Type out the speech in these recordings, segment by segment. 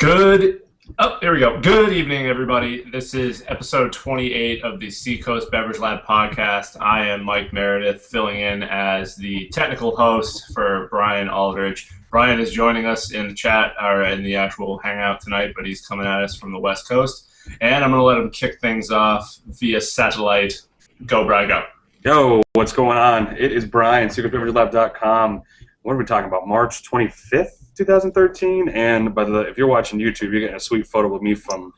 Here we go. Good evening, everybody. This is episode 28 of the Seacoast Beverage Lab podcast. I am Mike Meredith, filling in as the technical host for Brian Aldridge. Brian is joining us in the chat, or in the actual hangout tonight, but he's coming at us from the West Coast. And I'm going to let him kick things off via satellite. Go, Brian, go. Yo, what's going on? It is Brian, SeacoastBeverageLab.com. What are we talking about? March 25th, 2013. And if you're watching YouTube, you're getting a sweet photo of me from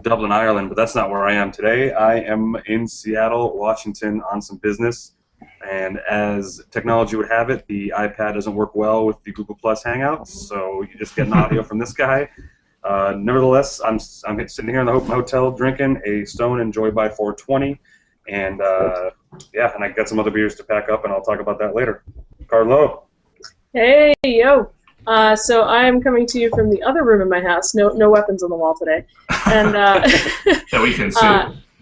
Dublin, Ireland. But that's not where I am today. I am in Seattle, Washington, on some business. And as technology would have it, the iPad doesn't work well with the Google Plus Hangouts, so you just get an audio from this guy. Nevertheless, I'm sitting here in the hotel drinking a Stone and Joy by 420. And and I got some other beers to pack up, and I'll talk about that later. Carlo. Hey, yo. So I'm coming to you from the other room in my house. No weapons on the wall today. And that we can see.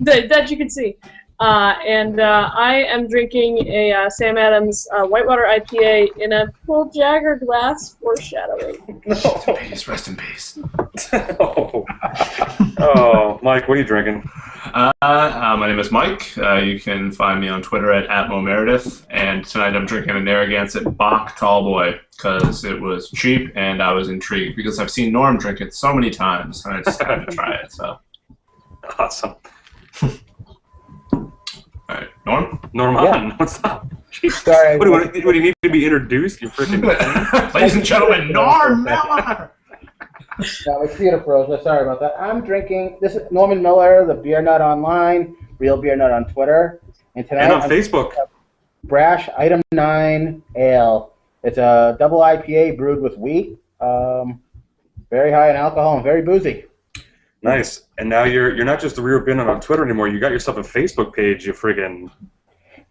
That you can see. I am drinking a Sam Adams Whitewater IPA in a Bulldagger glass, foreshadowing. Rest in peace. Oh, Mike, what are you drinking? My name is Mike. You can find me on Twitter at @MoMeredith. And tonight I'm drinking a Narragansett Bach Tallboy because it was cheap and I was intrigued because I've seen Norm drink it so many times and I just had to try it. So. Awesome. All right, Norm? Norman, what's up? Sorry. What do you need to be introduced? You freaking. Ladies and gentlemen, Norm Miller! No, my computer froze. Sorry about that. I'm drinking. This is Norman Miller, the Beer Nut Online, Real Beer Nut on Twitter, and tonight on Facebook. Brash Item 9 Ale. It's a double IPA brewed with wheat. Very high in alcohol and very boozy. Nice. And now you're not just the Real Beer Nut on Twitter anymore. You got yourself a Facebook page. You friggin'.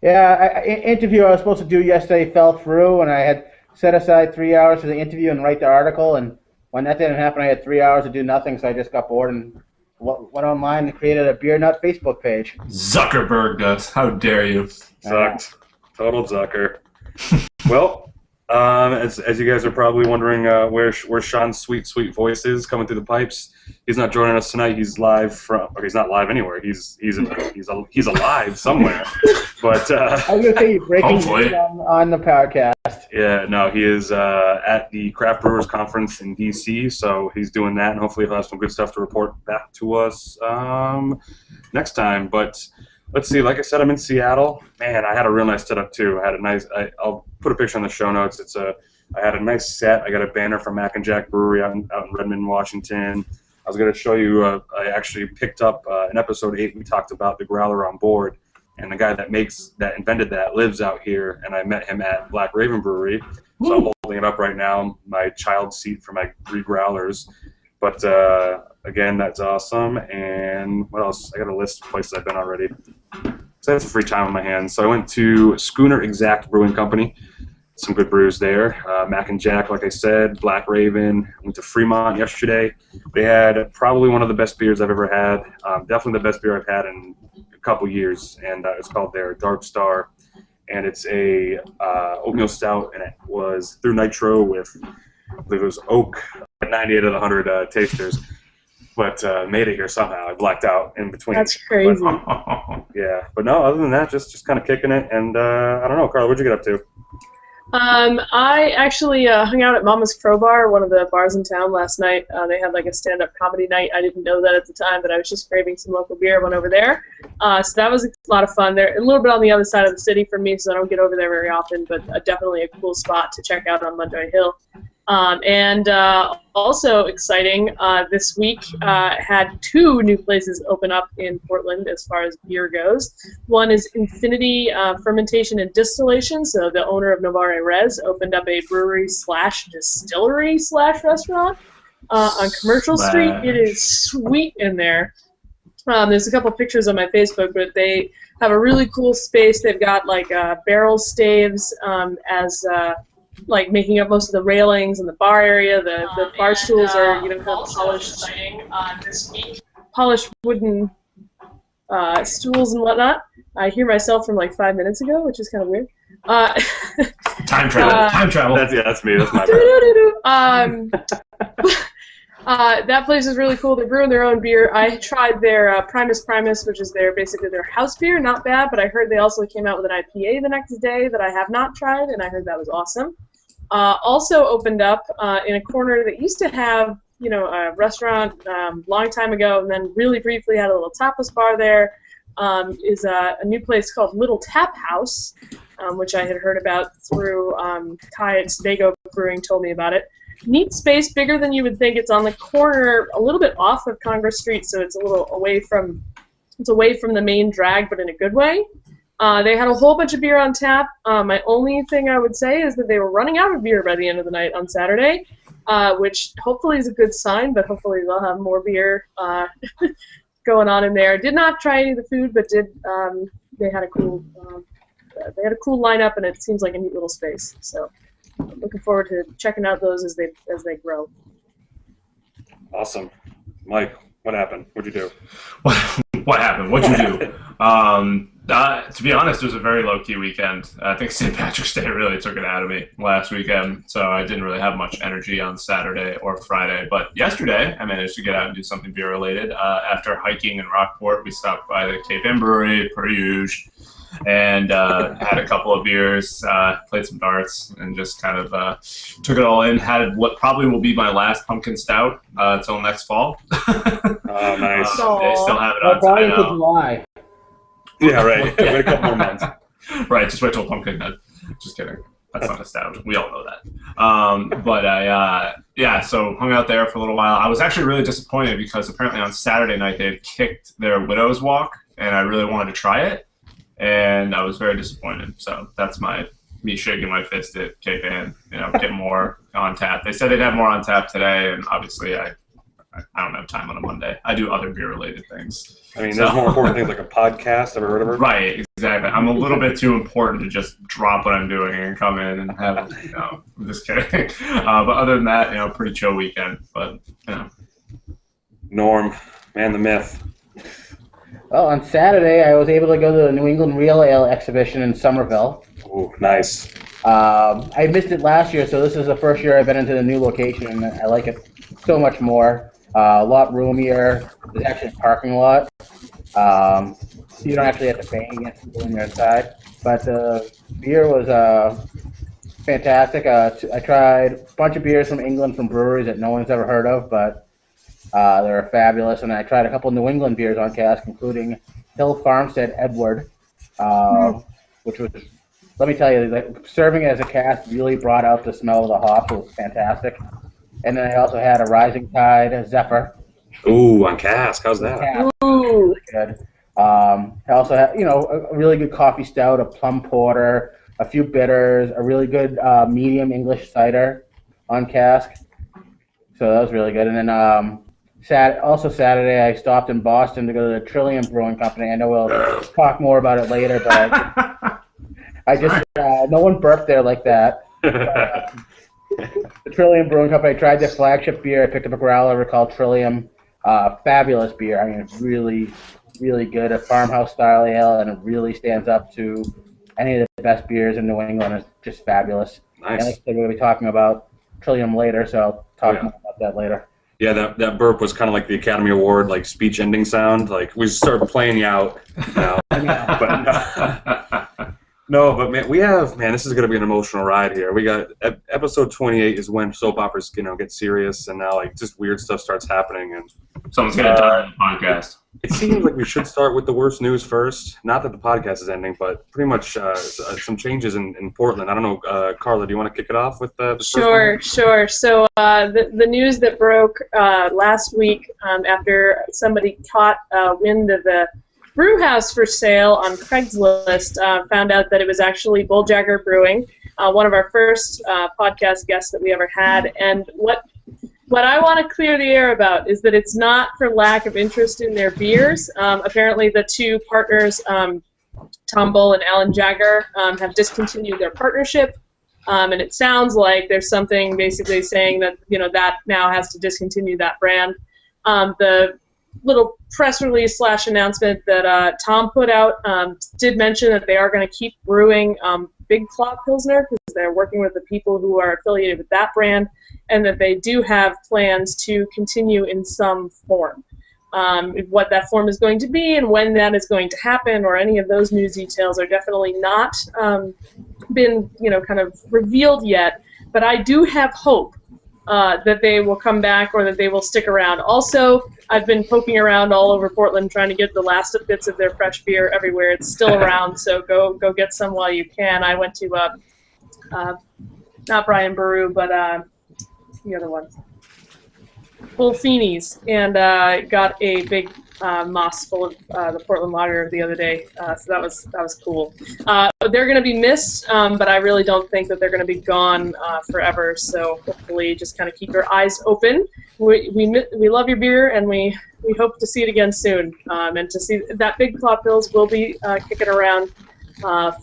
Yeah, interview I was supposed to do yesterday fell through, and I had set aside 3 hours for the interview and write the article, and when that didn't happen, I had 3 hours to do nothing, so I just got bored and went online and created a Beer Nut Facebook page. Zuckerberg does. How dare you? Sucked. Total Zucker. Well, as you guys are probably wondering where Sean's sweet voice is coming through the pipes, he's not joining us tonight. He's live from. Or he's not live anywhere. He's alive somewhere. But I was gonna say you're breaking news on the podcast. Yeah, no, he is at the Craft Brewers Conference in D.C., so he's doing that, and hopefully he'll have some good stuff to report back to us next time. But let's see, like I said, I'm in Seattle. Man, I had a real nice setup, too. I'll put a picture on the show notes. I had a nice set. I got a banner from Mac and Jack Brewery out in Redmond, Washington. I was going to show you, I actually picked up in episode 8, we talked about the growler on board. And the guy that invented that lives out here, and I met him at Black Raven Brewery. So I'm holding it up right now, my child seat for my 3 growlers. But again, that's awesome. And what else? I got a list of places I've been already. So that's free time on my hands. So I went to Schooner Exact Brewing Company. Some good brews there. Mac and Jack, like I said, Black Raven. Went to Fremont yesterday. They had probably one of the best beers I've ever had. Definitely the best beer I've had in a couple years, and it's called their Dark Star. And it's a oatmeal stout, and it was through nitro with, I believe it was oak, 98 of the 100 tasters. But made it here somehow. I blacked out in between. That's crazy. Yeah, but no, other than that, just kind of kicking it. And I don't know, Carl, what'd you get up to? I actually hung out at Mama's Crowbar, one of the bars in town, last night. They had like a stand-up comedy night. I didn't know that at the time, but I was just craving some local beer. I went over there. So that was a lot of fun. They're a little bit on the other side of the city from me, so I don't get over there very often, but definitely a cool spot to check out on Mundoy Hill. Also exciting, this week had 2 new places open up in Portland as far as beer goes. One is Infinity Fermentation and Distillation, so the owner of Novare Res opened up a brewery/distillery/restaurant on Commercial Street. It is sweet in there. There's a couple pictures on my Facebook, but they have a really cool space. They've got like barrel staves as like making up most of the railings in the bar area. The bar stools are, kind of polished, this week. Polished wooden stools and whatnot. I hear myself from like 5 minutes ago, which is kind of weird. Time travel. That's me. That's my That place is really cool. They're brewing their own beer. I tried their Primus, which is basically their house beer. Not bad, but I heard they also came out with an IPA the next day that I have not tried, and I heard that was awesome. Also opened up in a corner that used to have, a restaurant long time ago, and then really briefly had a little tapas bar there. Is a new place called Little Tap House, which I had heard about through Kai at Seacoast Brewing told me about it. Neat space, bigger than you would think. It's on the corner, a little bit off of Congress Street, so it's a little away from the main drag, but in a good way. They had a whole bunch of beer on tap. My only thing I would say is that they were running out of beer by the end of the night on Saturday, which hopefully is a good sign, but hopefully they'll have more beer going on in there. Did not try any of the food, but they had a cool lineup, and it seems like a neat little space. So I'm looking forward to checking out those as they grow. Awesome. Mike, what happened? What'd you do? What happened? What'd you do? To be honest, it was a very low-key weekend. I think St. Patrick's Day really took it out of me last weekend, so I didn't really have much energy on Saturday or Friday. But yesterday, I managed to get out and do something beer-related. After hiking in Rockport, we stopped by the Cape Ann Brewery, per usual, and had a couple of beers, played some darts, and just kind of took it all in. Had what probably will be my last pumpkin stout until next fall. Oh, nice. They still have it on Probably until July. Yeah, right. Wait a couple more months. Right, just wait till pumpkin head. Just kidding. That's not a stout. We all know that. But I, so hung out there for a little while. I was actually really disappointed because apparently on Saturday night they had kicked their Widow's Walk, and I really wanted to try it, and I was very disappointed. So that's me shaking my fist at Cape Ann, get more on tap. They said they'd have more on tap today, and obviously I don't have time on a Monday. I do other beer-related things. I mean, there's more important things like a podcast. Ever heard of it? Right, exactly. I'm a little bit too important to just drop what I'm doing and come in and have, I'm just kidding. But other than that, pretty chill weekend. But, Norm, man, the myth. Well, on Saturday, I was able to go to the New England Real Ale exhibition in Somerville. Ooh, nice. I missed it last year, so this is the first year I've been into the new location, and I like it so much more. A lot roomier. There's actually a parking lot. So you don't actually have to pay against people on your side. But the beer was fantastic. I tried a bunch of beers from England from breweries that no one's ever heard of, but they're fabulous. And I tried a couple New England beers on cask, including Hill Farmstead Edward, which was, let me tell you, serving as a cask really brought out the smell of the hops. It was fantastic. And then I also had a Rising Tide Zephyr. Ooh, on cask. How's that? Ooh. Really good. I also had, a really good coffee stout, a plum porter, a few bitters, a really good medium English cider on cask. So that was really good. And then Saturday, I stopped in Boston to go to the Trillium Brewing Company. I know we'll talk more about it later, but I just no one burped there like that. The Trillium Brewing Company, I tried their flagship beer. I picked up a growler called Trillium. Fabulous beer. I mean, it's really, really good. A farmhouse style ale, and it really stands up to any of the best beers in New England. It's just fabulous. Nice. And like I said, we're going to be talking about Trillium later, so I'll talk more about that later. Yeah, that burp was kind of like the Academy Award, like speech ending sound. Like we started playing you out. No, but man, this is going to be an emotional ride here. We got episode 28 is when soap operas, get serious, and now just weird stuff starts happening, and someone's going to die on the podcast. It seems like we should start with the worst news first. Not that the podcast is ending, but pretty much some changes in Portland. I don't know, Carla, do you want to kick it off with the Sure. So the news that broke last week after somebody caught wind of the brew house for sale on Craigslist, found out that it was actually Bulldagger Brewing, one of our first podcast guests that we ever had. And what I want to clear the air about is that it's not for lack of interest in their beers. Apparently the two partners, Tom Bull and Alan Jagger, have discontinued their partnership. And it sounds like there's something basically saying that, that now has to discontinue that brand. The little press release / announcement that Tom put out did mention that they are going to keep brewing Big Claw Pilsner, because they're working with the people who are affiliated with that brand, and that they do have plans to continue in some form. What that form is going to be and when that is going to happen, or any of those news details, are definitely not been kind of revealed yet. But I do have hope that they will come back, or that they will stick around. Also, I've been poking around all over Portland trying to get the last bits of their fresh beer everywhere. It's still around, so go get some while you can. I went to not Brian Baru, but the other one, Bullfini's, and got a big moss full of the Portland Lager the other day. So that was cool. They're going to be missed, but I really don't think that they're going to be gone forever. So hopefully, just kind of keep your eyes open. We love your beer, and we hope to see it again soon. And to see that Big Plot Bills will be kicking around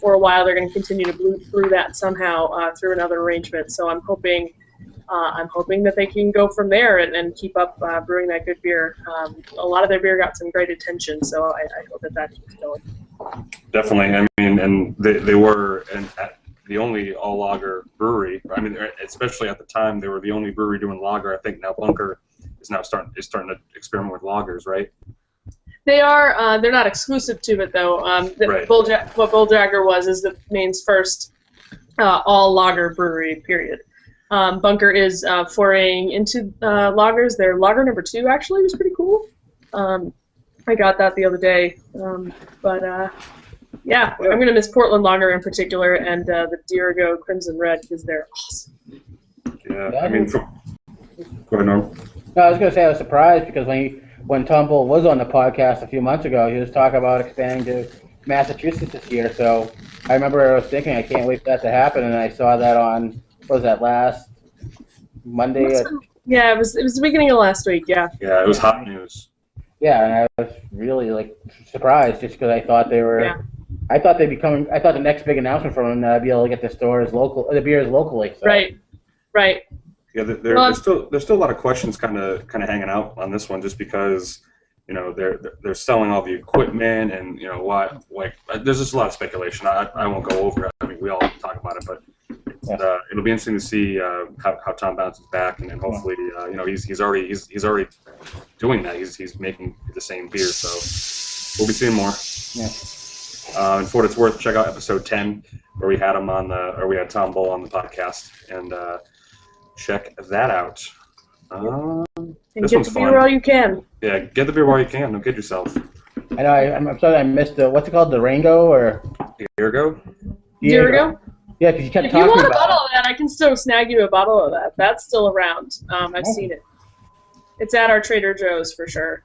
for a while. They're going to continue to brew that somehow through another arrangement. So I'm hoping that they can go from there and keep up brewing that good beer. A lot of their beer got some great attention, so I hope that keeps going. Definitely. I mean, and they were the only all-lager brewery. I mean, especially at the time, they were the only brewery doing lager. I think now Bunker is starting to experiment with lagers, right? They are. They're not exclusive to it, though. Right. What Bulldagger is the Maine's first all-lager brewery, period. Bunker is foraying into lagers. Their lager number 2 actually was pretty cool. I got that the other day. Yeah, I'm going to miss Portland Lager in particular, and the Dirigo Crimson Red, because they're awesome. Yeah, I mean, go ahead, Norm. No, I was going to say I was surprised because when Tom Bull was on the podcast a few months ago, he was talking about expanding to Massachusetts this year. So I remember I was thinking, I can't wait for that to happen, and I saw that on, what was that, last Monday? Yeah, it was the beginning of last week, yeah. Yeah, it was hot news. Yeah, and I was really surprised just because I thought they were. Yeah. I thought they'd be coming. I thought the next big announcement from them that I'd be able to get the beers locally. So. Right. Yeah, there's still a lot of questions kind of hanging out on this one, just because they're selling all the equipment, and why. There's just a lot of speculation. I won't go over it. I mean, we all talk about it, but it'll be interesting to see how Tom bounces back, and then hopefully he's already doing that. He's making the same beer, so we'll be seeing more. Yeah. And for what it's worth, check out episode 10 where we had we had Tom Bull on the podcast, and check that out. And this get one's the fun. beer while you can. Yeah, get the beer while you can. Don't kid yourself. I know. I'm sorry I missed what's it called? The Rango or Dirigo? Dirigo? Yeah, because you kept if talking about. If you want a bottle of that, I can still snag you a bottle of that. That's still around. I've seen it. It's at our Trader Joe's for sure.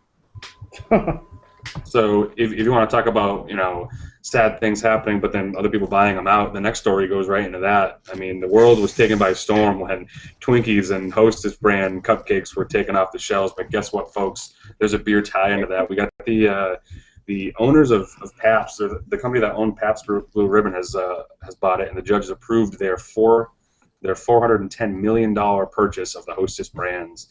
So if you want to talk about sad things happening, but then other people buying them out, the next story goes right into that. I mean, the world was taken by storm when Twinkies and Hostess brand cupcakes were taken off the shelves. But guess what, folks? There's a beer tie into that. We got the owners of Pabst, or the company that owned Pabst Blue Ribbon, has bought it, and the judges approved their $410 million purchase of the Hostess brands.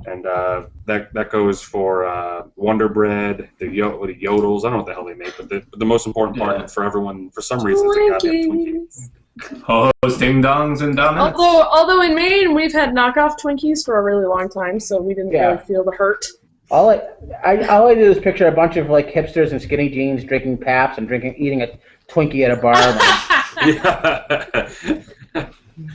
And that goes for Wonder Bread, the Yodels. I don't know what the hell they make, but the most important part for everyone, for some reason, is the goddamn Twinkie. Ho-hos, ding-dongs, and donuts. Although in Maine, we've had knockoff Twinkies for a really long time, so we didn't really feel the hurt. All I did is picture a bunch of hipsters in skinny jeans drinking Pabst and eating a Twinkie at a bar. Yeah.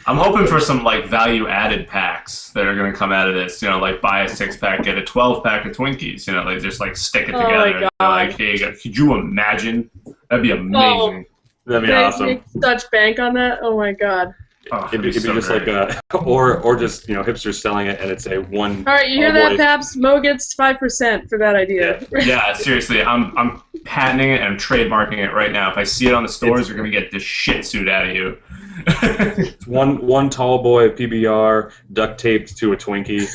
I'm hoping for some value-added packs that are going to come out of this. Buy a 6-pack, get a 12-pack of Twinkies. Just stick it together. Hey, could you imagine? That'd be amazing. That'd be awesome. Make such bank on that. Oh my god. Oh, it'd be just or just hipsters selling it, and it's a one. All right, you hear that, Pabst? Mo gets 5% for that idea. Yeah, seriously, I'm patenting it and I'm trademarking it right now. If I see it on the stores, you're gonna get this shit suit out of you. one tall boy PBR duct taped to a Twinkie.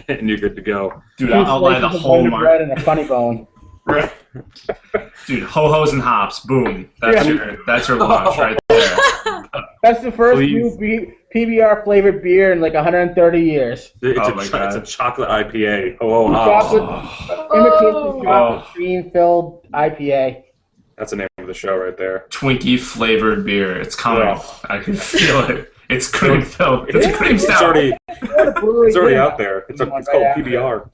And you're good to go. Dude, I'll buy the whole bread and a funny bone. Right. Dude, ho-hos and hops, boom. That's your launch right there. That's the first new PBR flavored beer in 130 years. It's a chocolate IPA. Imitation chocolate cream filled IPA. That's the name of the show right there. Twinkie flavored beer. It's coming. Yeah. I can feel it. It's cream filled. It's cream It's stout. already out there. It's called PBR.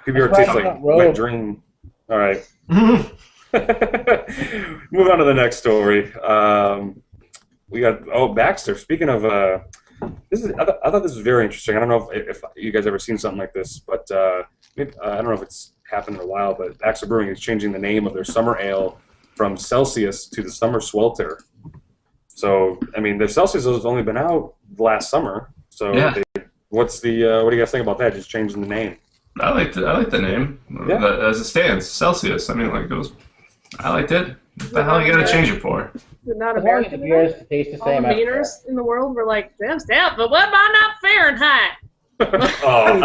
PBR tastes like wet dream. All right. Move on to the next story. We got Baxter. Speaking of I thought this was very interesting. I don't know if you guys ever seen something like this, but I don't know if it's happened in a while. But Baxter Brewing is changing the name of their summer ale from Celsius to the Summer Swelter. So I mean, the Celsius has only been out last summer. So yeah. What do you guys think about that? Just changing the name. I like the name. Yeah. As it stands, Celsius. I mean, like it was. I liked it. What the hell are you gonna change it for? Is it not As long as American? the beers taste the All the same. meters in the world were like, damn, but what about not Fahrenheit? Oh.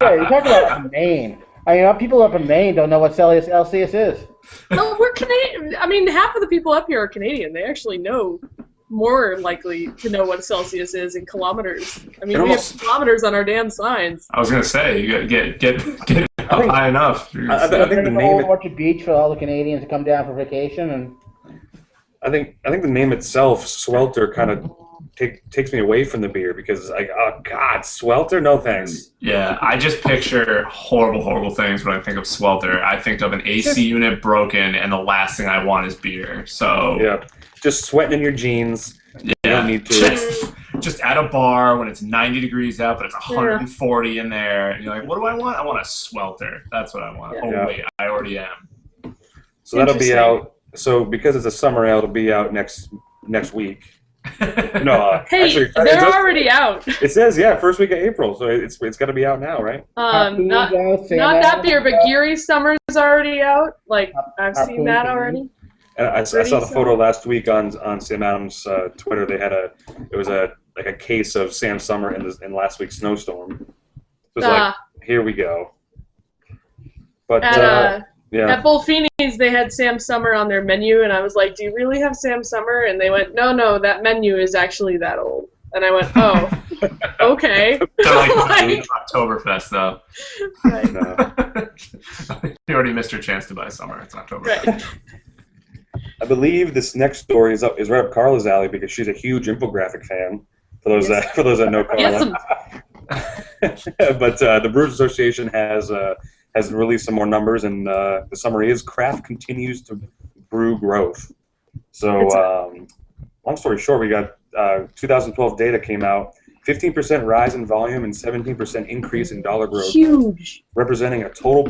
Yeah, you're talking about Maine. I mean, people up in Maine don't know what Celsius is. No, we're Canadian. I mean, half of the people up here are Canadian. They actually know, more likely to know what Celsius is in kilometers. I mean, we have kilometers on our damn signs. I was gonna say, you gotta get up high enough. I think the name. Orchard Beach for all the Canadians to come down for vacation, and I think the name itself, Swelter, kind of takes me away from the beer because oh god, Swelter, no thanks. Yeah, I just picture horrible things when I think of Swelter. I think of an AC unit broken, and the last thing I want is beer. So yeah, just sweating in your jeans. Yeah, you don't need to. Just at a bar when it's 90 degrees out, but it's 140 in there, and you're like, what do I want? I want a Swelter. That's what I want. Yeah. Oh wait, I already am. So that'll be out. So because it's a summer ale, it'll be out next week. No, hey, actually, they're already out. It says first week of April, so it's got to be out now, right? Not that beer, but Geary Summer's already out. Like I've seen that already. And I saw the photo last week on Sam Adams' Twitter. They had a case of Sam Summer in last week's snowstorm. It was like, here we go. But at Bullfini's, they had Sam Summer on their menu, and I was like, do you really have Sam Summer? And they went, no, that menu is actually that old. And I went, oh, okay. They're like Oktoberfest, though. Right. No. You already missed your chance to buy Summer. It's Oktoberfest. Right. I believe this next story is right up Carla's alley because she's a huge infographic fan. For those that know Carla. Yes. But the Brewers Association has released some more numbers, and the summary is craft continues to brew growth. So, long story short, we got 2012 data came out, 15% rise in volume and 17% increase in dollar growth. Huge. Representing a total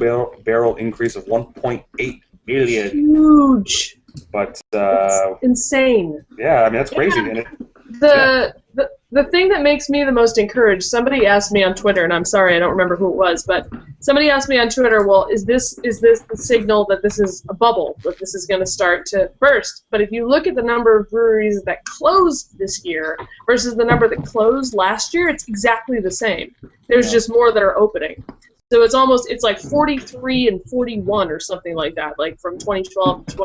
barrel increase of 1.8 million. Huge. But it's insane. Yeah, I mean that's crazy. And the thing that makes me the most encouraged, somebody asked me on Twitter, and I'm sorry I don't remember who it was, but somebody asked me on Twitter, well, is this the signal that this is a bubble, that this is going to start to burst? But if you look at the number of breweries that closed this year versus the number that closed last year, it's exactly the same. There's just more that are opening. So it's like 43 and 41 or something like that, like from 2012 to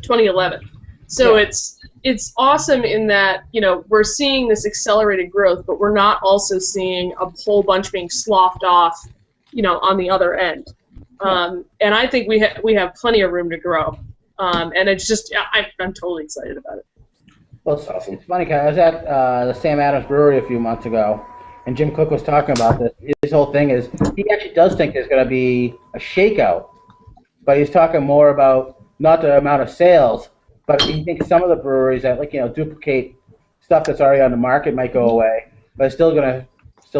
2011. So it's awesome in that, we're seeing this accelerated growth, but we're not also seeing a whole bunch being sloughed off, on the other end. And I think we have plenty of room to grow. And it's just, I'm totally excited about it. Well, it's awesome. It's funny, because I was at the Sam Adams Brewery a few months ago, and Jim Cook was talking about this. His whole thing is he actually does think there's going to be a shakeout, but he's talking more about not the amount of sales, but he thinks some of the breweries that duplicate stuff that's already on the market might go away, but it's still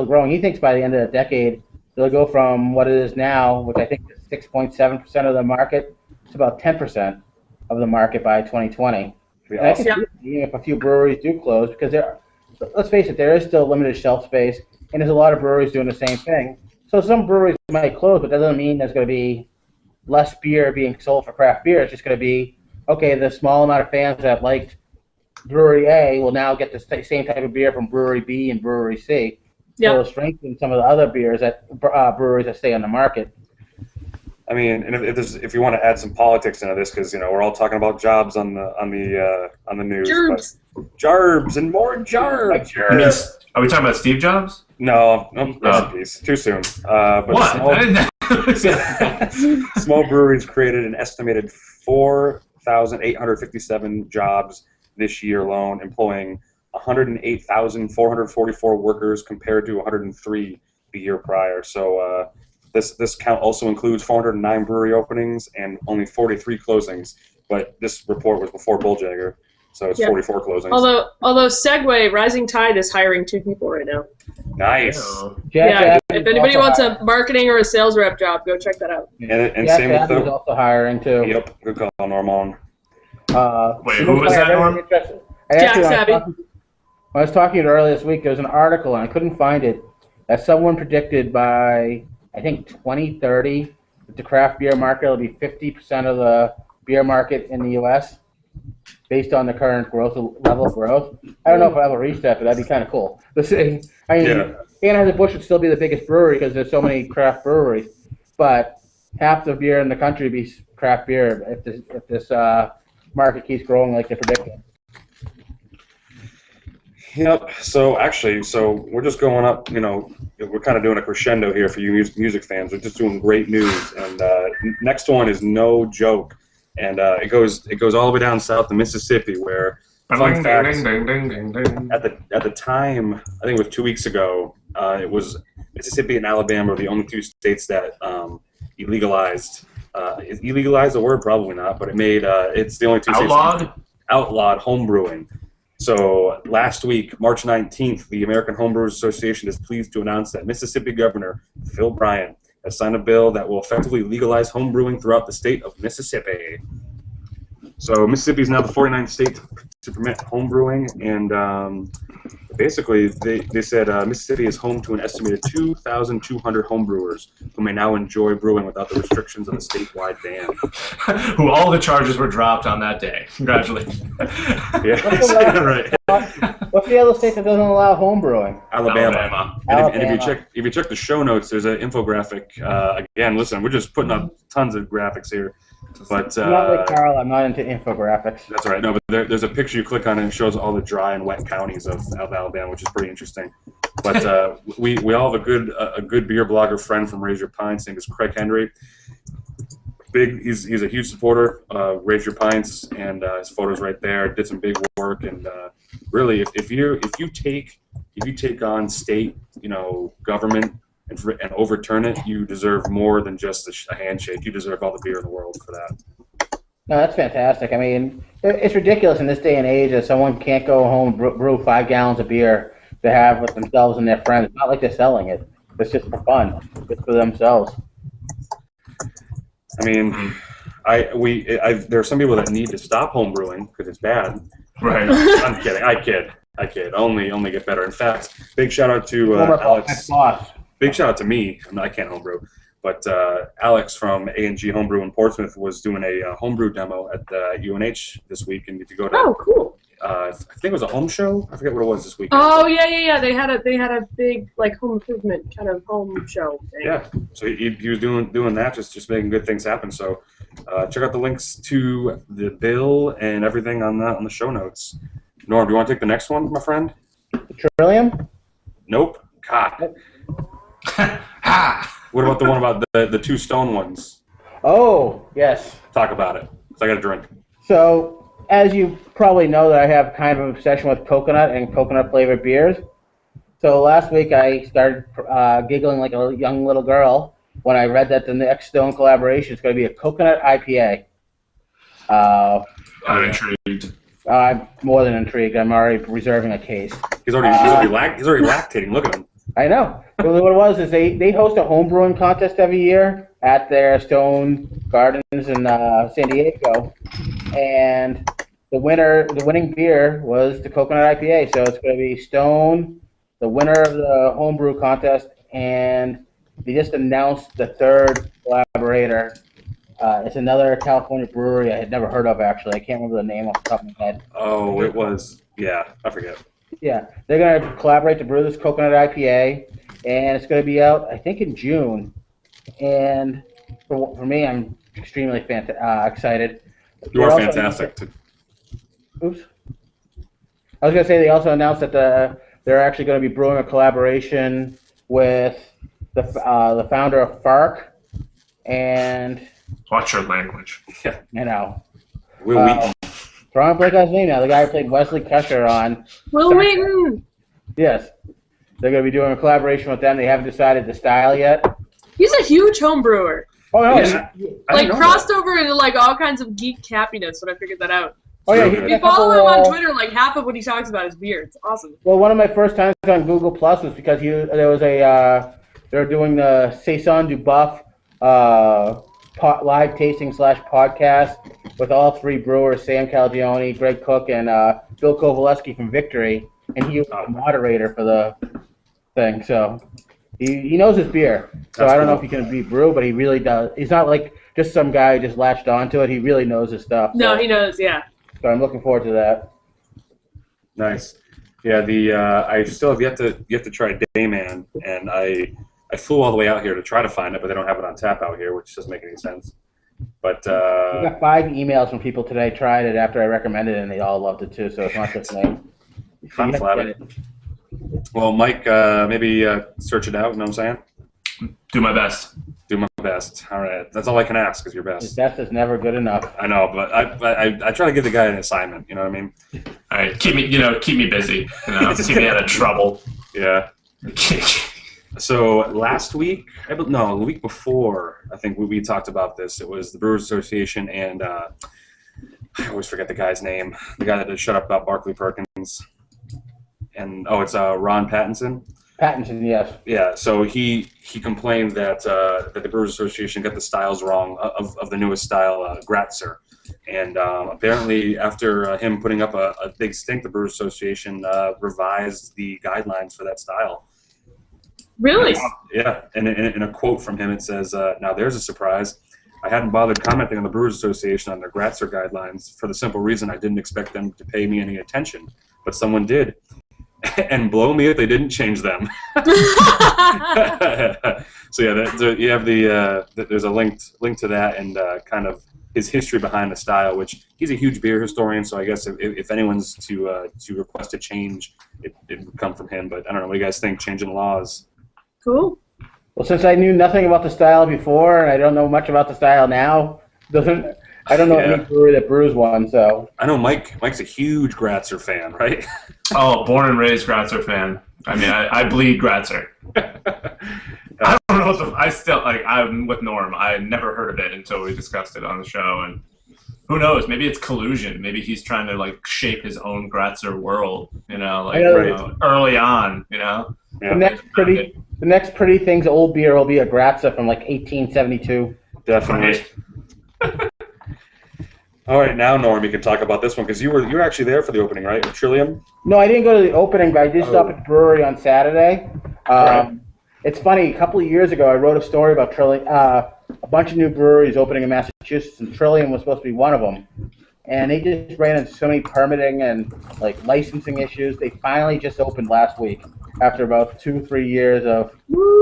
growing. He thinks by the end of the decade it'll go from what it is now, which I think is 6.7% of the market, to about 10% of the market by 2020. And I think even if a few breweries do close, because let's face it, there is still limited shelf space, and there's a lot of breweries doing the same thing. So some breweries might close, but that doesn't mean there's going to be less beer being sold for craft beer. It's just going to be, okay, the small amount of fans that liked Brewery A will now get the same type of beer from Brewery B and Brewery C. So it'll strengthen some of the other beers that breweries that stay on the market. I mean, and if you want to add some politics into this, because we're all talking about jobs on the news. Jarbs. Jarbs and more jarbs. Are we talking about Steve Jobs? No, rest in peace. Too soon. But what? I didn't Small breweries created an estimated 4,857 jobs this year alone, employing 108,444 workers compared to 103 the year prior. So this count also includes 409 brewery openings and only 43 closings. But this report was before Bulldagger, so it's 44 closings. Although Segway, Rising Tide is hiring 2 people right now. Nice. Yeah, if anybody wants a marketing or a sales rep job, go check that out. And same with the... also hiring too. Yep, good call, Norman. Wait, who was that, Norm? Jack Savvy. When I was talking to you earlier this week, there was an article, and I couldn't find it, that someone predicted by, I think, 2030, that the craft beer market will be 50% of the beer market in the U.S., based on the current level of growth. I don't know if I'll ever reach that, but that'd be kind of cool. Anheuser-Busch would still be the biggest brewery because there's so many craft breweries, but half the beer in the country would be craft beer if this market keeps growing like they're predicting. Yep. So we're just going up. We're kind of doing a crescendo here for you music fans. We're just doing great news, and next one is no joke. And it goes all the way down south to Mississippi, where fun facts, at the time, I think it was 2 weeks ago, it was Mississippi and Alabama were the only 2 states that illegalized. Is illegalized a word? Probably not, but it made it's the only 2 states outlawed home brewing. So last week, March 19th, the American Home Brewers Association is pleased to announce that Mississippi Governor Phil Bryant has signed a bill that will effectively legalize home brewing throughout the state of Mississippi. So Mississippi is now the 49th state to permit home brewing, and basically they said Mississippi is home to an estimated 2,200 home brewers who may now enjoy brewing without the restrictions of a statewide ban. Who all the charges were dropped on that day. Congratulations. Yeah, right. What's the other state that doesn't allow home brewing? Alabama. And if you check the show notes, there's an infographic. Again, listen, we're just putting up tons of graphics here. But I'm not like Carl, I'm not into infographics. That's all right. No, but there's a picture you click on and it shows all the dry and wet counties of Alabama, which is pretty interesting. But we all have a good beer blogger friend from Raise Your Pints. His name is Craig Henry. He's a huge supporter of Raise Your Pints, and his photos right there. Did some big work, and really, if you take on state government and overturn it, you deserve more than just a handshake. You deserve all the beer in the world for that. No, that's fantastic. I mean, it's ridiculous in this day and age that someone can't go home and brew 5 gallons of beer to have with themselves and their friends. It's not like they're selling it. It's just for fun. It's for themselves. I mean, there are some people that need to stop home brewing because it's bad. Right. I'm kidding. I kid. Only get better. In fact, big shout out to Alex. Big shout out to me. I can't homebrew, but Alex from A&G Homebrew in Portsmouth was doing a homebrew demo at UNH this week, and if you go to cool. I think it was a home show. I forget what it was this week. Oh yeah. They had a big home improvement kind of home show thing. Yeah. So he was doing that, just making good things happen. So check out the links to the bill and everything on the show notes. Norm, do you want to take the next one, my friend? Trillium? Nope. God. What about the one about the 2 stone ones? Oh, yes. Talk about it. So I got a drink. So, as you probably know, that I have kind of an obsession with coconut and coconut-flavored beers. So last week I started giggling like a young little girl when I read that the next Stone collaboration is going to be a coconut IPA. I'm intrigued. I'm more than intrigued. I'm already reserving a case. He's already lactating. Look at him. I know. Well, what it was is they host a home brewing contest every year at their Stone Gardens in San Diego, and the winning beer was the coconut IPA. So it's going to be Stone, the winner of the homebrew contest, and they just announced the 3rd collaborator. It's another California brewery I had never heard of, actually. I can't remember the name off the top of my head. Oh, it was, yeah, I forget. Yeah, they're going to collaborate to brew this coconut IPA, and it's going to be out, I think, in June. And for me, I'm extremely excited. You are fantastic. Oops. I was going to say they also announced that they're actually going to be brewing a collaboration with the founder of FARC, and Watch your language. Yeah. you know, Will Wheaton. drawing a blank on his name now. The guy who played Wesley Crusher on. Will Wheaton. Yes, they're going to be doing a collaboration with them. They haven't decided the style yet. He's a huge home brewer. Oh no! Yeah. I Like didn't know crossed that. over into like all kinds of geek happiness when I figured that out. Oh yeah, Really he's good. If got you a couple, follow him on Twitter, like half of what he talks about is beer. It's awesome. Well, one of my first times on Google Plus was because there was a they were doing the Saison du Buff live tasting / podcast with all three brewers, Sam Calagione, Greg Cook, and Bill Kowaleski from Victory, and he was the moderator for the thing. So he knows his beer. So That's I don't know cool. if he can beat brew, but he really does. He's not like just some guy who just latched onto it. He really knows his stuff. No, so, he knows. Yeah. so I'm looking forward to that. Nice. Yeah, I still have yet to try Dayman, and I flew all the way out here to try to find it, but they don't have it on tap out here, which doesn't make any sense. But I got 5 emails from people today tried it after I recommended it, and they all loved it too. So it's not just me. I'm flattered. Well, Mike, maybe search it out. You know what I'm saying? Do my best. Do my best. All right, that's all I can ask is your His best. best is never good enough. I know, but I try to give the guy an assignment. You know what I mean? All right, keep me busy. Keep me out of trouble. Yeah. So last week, the week before, I think we talked about this. It was the Brewers Association and I always forget the guy's name. The guy that did Shut Up About Barclay Perkins. And it's Ron Pattinson. Pattinson, yes. Yeah. So he complained that the Brewers Association got the styles wrong of the newest style, Gratzer. And apparently, after him putting up a big stink, the Brewers Association revised the guidelines for that style. Really? Yeah, and in a quote from him, it says, now there's a surprise. I hadn't bothered commenting on the Brewers Association on their Gratzer guidelines for the simple reason I didn't expect them to pay me any attention, but someone did. And blow me if they didn't change them. So yeah, you have there's a link to that and kind of his history behind the style, which he's a huge beer historian, so I guess if anyone's to request a change, it would come from him. But I don't know, what do you guys think, changing laws? Cool. Well, since I knew nothing about the style before, and I don't know much about the style now, I don't know any brewery that brews one. So I know Mike's a huge Gratzer fan, right? Oh, born and raised Gratzer fan. I mean, I bleed Gratzer. I don't know I'm with Norm. I never heard of it until we discussed it on the show, and who knows? Maybe it's collusion. Maybe he's trying to shape his own Gratzer world. Early on. Yeah. The next pretty thing's old beer will be a Gratza from 1872. Definitely. All right, now Norm, you can talk about this one because you were actually there for the opening, right? With Trillium. No, I didn't go to the opening, but I did stop at the brewery on Saturday. Right. It's funny. A couple of years ago, I wrote a story about Trillium. A bunch of new breweries opening in Massachusetts, and Trillium was supposed to be one of them. And they just ran into so many permitting and licensing issues. They finally just opened last week after about 2-3 years of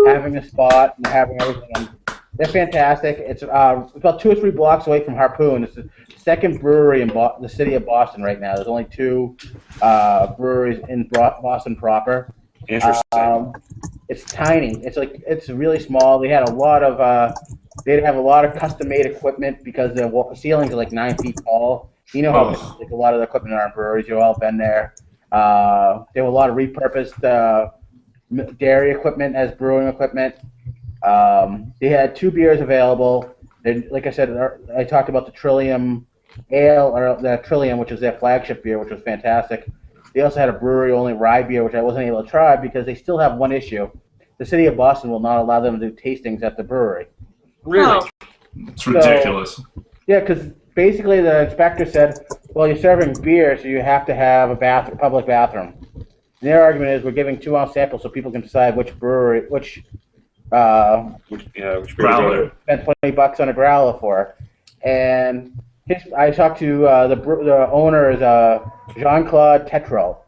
having a spot and having everything. And they're fantastic. It's about 2 or 3 blocks away from Harpoon. It's the second brewery in the city of Boston right now. There's only 2 breweries in Boston proper. Interesting. It's tiny. It's really small. They had a lot of custom-made equipment because the ceilings are 9 feet tall. You know how a lot of the equipment are in breweries. You've all been there. There were a lot of repurposed dairy equipment as brewing equipment. They had 2 beers available. Like I said, I talked about the Trillium Ale, or the Trillium, which is their flagship beer, which was fantastic. They also had a brewery-only rye beer, which I wasn't able to try because they still have one issue. The city of Boston will not allow them to do tastings at the brewery. Really? It's ridiculous. Yeah, because basically the inspector said, well, you're serving beer, so you have to have a public bathroom. And their argument is we're giving 2-ounce samples so people can decide which brewery, which Growler. spend $20 on a growler for. And I talked to the owner is Jean-Claude Tetreault.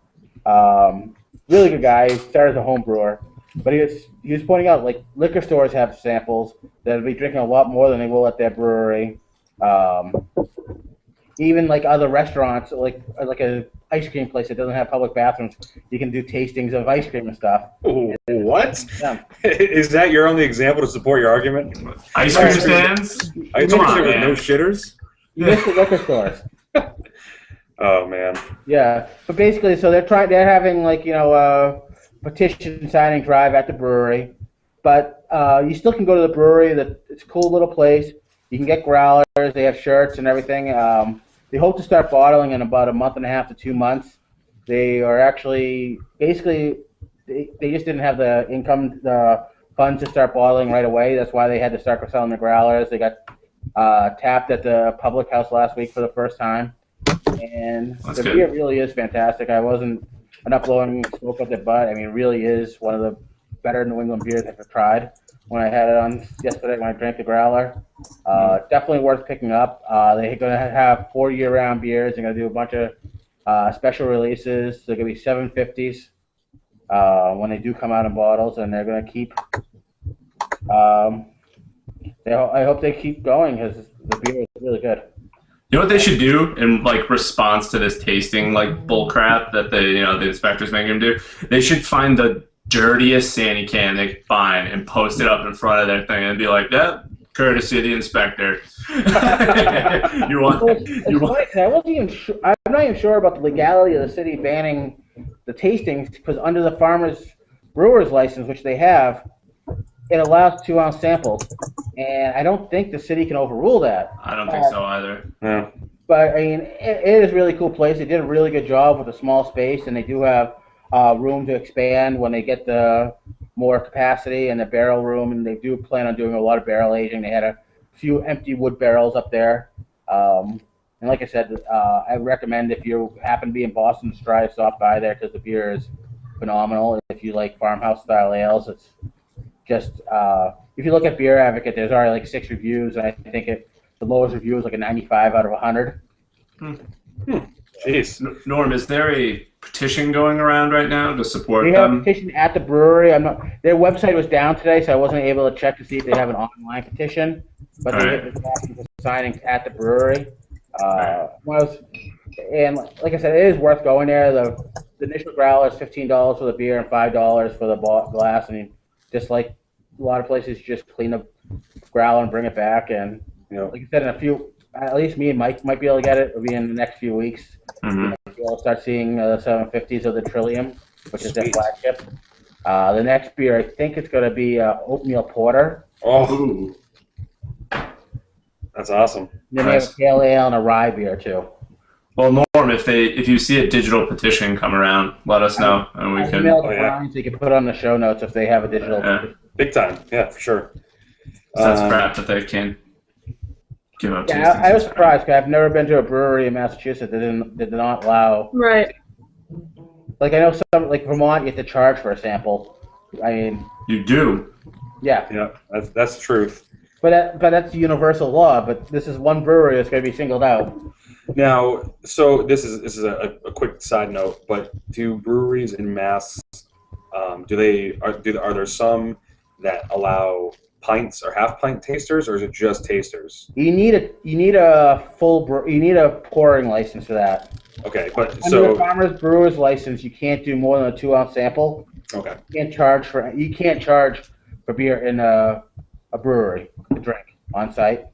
Really good guy. He started as a home brewer. But he was pointing out, liquor stores have samples that'll be drinking a lot more than they will at their brewery. Even other restaurants, I ice cream place that doesn't have public bathrooms. You can do tastings of ice cream and stuff. Oh, what? Yeah. Is that your only example to support your argument? Ice cream stands? Ice Come cream on, stand with man. no shitters? You missed the liquor stores. Oh man. Yeah, but basically, so they're having like petition signing drive at the brewery, but you still can go to the brewery. It's a cool little place. You can get growlers. They have shirts and everything. They hope to start bottling in about a month and a half to 2 months. They are actually basically they just didn't have the funds to start bottling right away. That's why they had to start selling the growlers. They got tapped at the public house last week for the first time. And That's the good. beer really is fantastic. I wasn't blowing smoke up their butt. I mean, it really is one of the better New England beers I've ever tried. When I had it on yesterday, when I drank the growler, definitely worth picking up. They're going to have 4 year-round beers. They're going to do a bunch of special releases. They're going to be 750s when they do come out in bottles, and they're going to keep. I hope they keep going because the beer is really good. You know what they should do in like response to this tasting like bull crap that the inspectors make them do? They should find the dirtiest Sandy can they can find and post it up in front of their thing and be like, "That courtesy of the inspector." you want? Funny, 'cause I wasn't even sure. I'm not even sure about the legality of the city banning the tastings because under the brewers license, which they have, it allows 2-ounce samples, and I don't think the city can overrule that. I don't think so either. Yeah. But I mean, it is a really cool place. They did a really good job with a small space, and they do have room to expand when they get the more capacity and the barrel room. And they do plan on doing a lot of barrel aging. They had a few empty wood barrels up there. And like I said, I recommend if you happen to be in Boston, to stop by there because the beer is phenomenal. If you like farmhouse style ales, it's just if you look at Beer Advocate, there's already like 6 reviews, and I think the lowest review is like a 95 out of 100. Jeez. Norm, is there a petition going around right now to support They have a them? petition at the brewery. Their website was down today, so I wasn't able to check to see if they have an online petition. But they're asking for signings at the brewery. And like I said, it is worth going there. The initial growler is $15 for the beer and $5 for the glass. I mean, just like a lot of places, you just clean the growler and bring it back. And like I said, at least me and Mike might be able to get it. It'll be in the next few weeks. You'll start seeing the 750s of the Trillium, which is their flagship. The next beer, I think it's going to be oatmeal porter. Oh, that's awesome. And then they have a pale ale and a rye beer too. Well, Norm, if you see a digital petition come around, let us know, and we I'll can. email it to Brian so you can put it on the show notes if they have a digital petition. Big time. Yeah, for sure. That's crap that they can give up. Yeah, I was surprised because I've never been to a brewery in Massachusetts that did not allow. Right. Like I know some, like Vermont, you have to charge for a sample. I mean. You do. Yeah. Yeah, that's the truth. But that's universal law. But this is one brewery that's going to be singled out. Now, so this is a quick side note, but do breweries in Mass, are there some that allow pints or half pint tasters, or is it just tasters? You need a pouring license for that. Okay, but under the Farmers Brewers license, you can't do more than a 2-ounce sample. Okay. You can't charge for beer in a brewery to drink on site.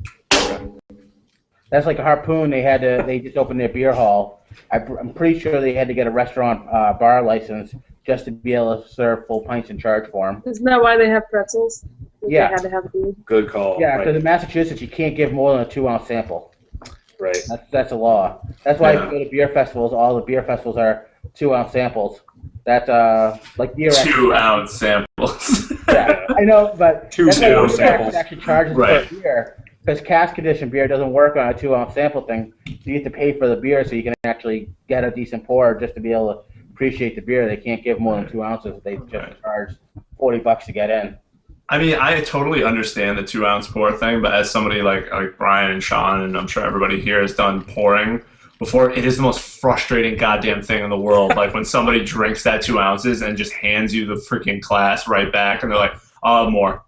That's like a Harpoon. They just opened their beer hall. I'm pretty sure they had to get a restaurant bar license just to be able to serve full pints and charge for them. Isn't that why they have pretzels? Yeah. They had to have food. Good call. Yeah, because right. in Massachusetts you can't give more than a 2-ounce sample. Right. That's a law. That's why if you go to beer festivals, all the beer festivals are 2-ounce samples. That's like beer. 2-ounce samples. Yeah, I know, but Two that's why beer beer samples. actually charges Right. for beer. Because cask conditioned beer doesn't work on a 2-ounce sample thing. So you have to pay for the beer so you can actually get a decent pour just to be able to appreciate the beer. They can't give more than 2 ounces. They just charge $40 to get in. I mean, I totally understand the 2-ounce pour thing, but as somebody like Brian and Sean, and I'm sure everybody here has done pouring before, it is the most frustrating goddamn thing in the world. Like when somebody drinks that 2 ounces and just hands you the freaking glass right back, and they're like, "Oh, more."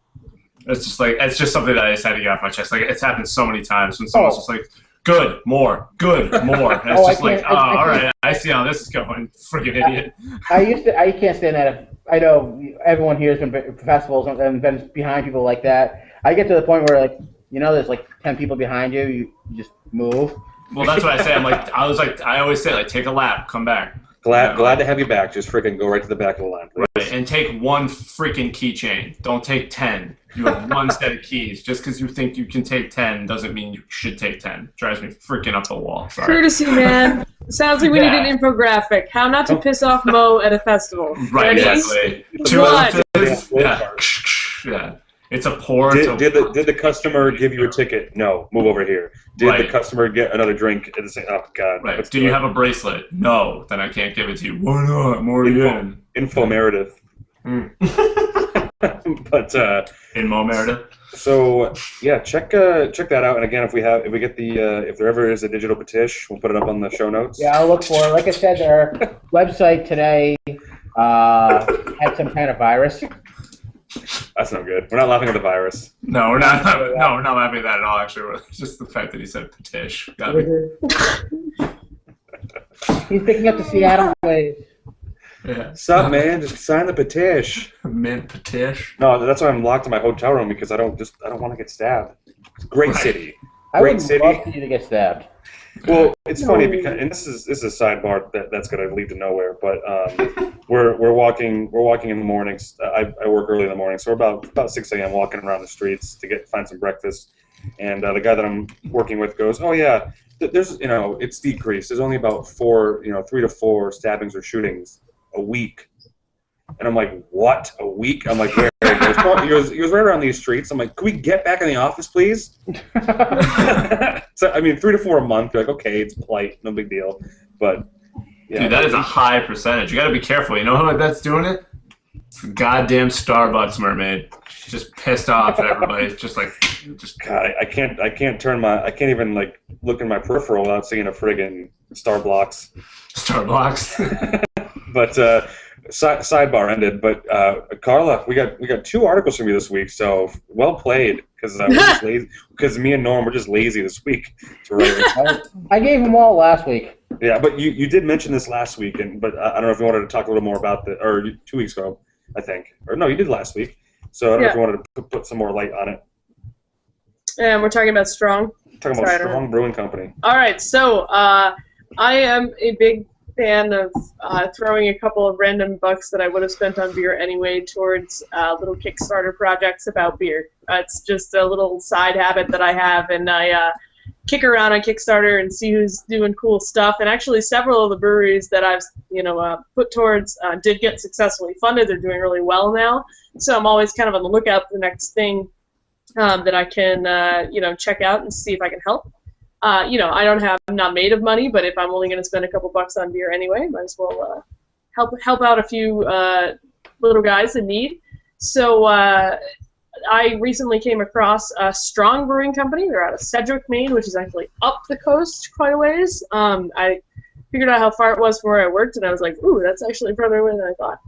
It's just something that I just had to get off my chest. Like it's happened so many times when someone's just like, good, more, good, more. And it's just like, all right, I see how this is going. Freaking idiot. I can't stand that. I know everyone here has been to festivals and been behind people like that. I get to the point where, like, there's like 10 people behind you. You just move. Well, that's what I say. I always say, like, take a lap, come back. Glad to have you back. Just freaking go right to the back of the line, please. Right, and take one freaking keychain. Don't take 10. You have one set of keys. Just because you think you can take 10 doesn't mean you should take 10. Drives me freaking up the wall. Sorry. Courtesy, man. Sounds like we need an infographic. How not to piss off Mo at a festival. Right, Ready? exactly. 2 ounces. Yeah. It's a pour. Did the customer give you a ticket? No. Move over here. Did the customer get another drink at the same? Oh God. Right. Do you have a bracelet? No. Then I can't give it to you. Why not? More yen. Info Meredith. But in Mo Meredith. So yeah, check that out. And again, if there ever is a digital petition, we'll put it up on the show notes. Yeah, I'll look for it. Like I said, our website today had some kind of virus. That's no good. We're not laughing at the virus. No, we're not. No, we're not laughing at that at all. Actually, it's just the fact that he said petition. He's picking up the Seattle wave. Yeah. What's up, man? Just sign the petition. Mint petition. No, that's why I'm locked in my hotel room because I don't want to get stabbed. It's a great city. Great city. I would love for you to get stabbed. Well, it's funny because, and this is a sidebar that's going to lead to nowhere. But we're walking in the mornings. I work early in the morning, so we're about 6 a.m. walking around the streets to find some breakfast. And the guy that I'm working with goes, "Oh yeah, there's it's decreased. There's only about 3 to 4 stabbings or shootings a week." And I'm like, "What? A week?" I'm like, "Where?" He goes right around these streets. I'm like, "Can we get back in the office, please?" So, 3 to 4 a month. You're like, okay, it's polite, no big deal. But, yeah. Dude, that is a high percentage. You got to be careful. You know how that's doing it? Goddamn Starbucks mermaid. She's just pissed off at everybody. It's just like, God, I can't even like look in my peripheral without seeing a friggin' Starbucks. But sidebar ended. But Carla, we got 2 articles from you this week, so well played. Because me and Norm were just lazy this week to write. I gave them all last week. Yeah, but you did mention this last week, but I don't know if you wanted to talk a little more about or 2 weeks ago, I think, or no, you did last week. So I don't know if you wanted to put some more light on it. And we're talking about Strong. Strong Brewing Company. All right, so I am a big fan of throwing a couple of random bucks that I would have spent on beer anyway towards little Kickstarter projects about beer. It's just a little side habit that I have, and I kick around on Kickstarter and see who's doing cool stuff. And actually, several of the breweries that I've put towards did get successfully funded. They're doing really well now, so I'm always kind of on the lookout for the next thing that I can check out and see if I can help. I'm not made of money, but if I'm only going to spend a couple bucks on beer anyway, might as well help out a few little guys in need. So I recently came across a Strong Brewing Company. They're out of Sedgwick, Maine, which is actually up the coast quite a ways. I figured out how far it was from where I worked, and I was like, ooh, that's actually further away than I thought.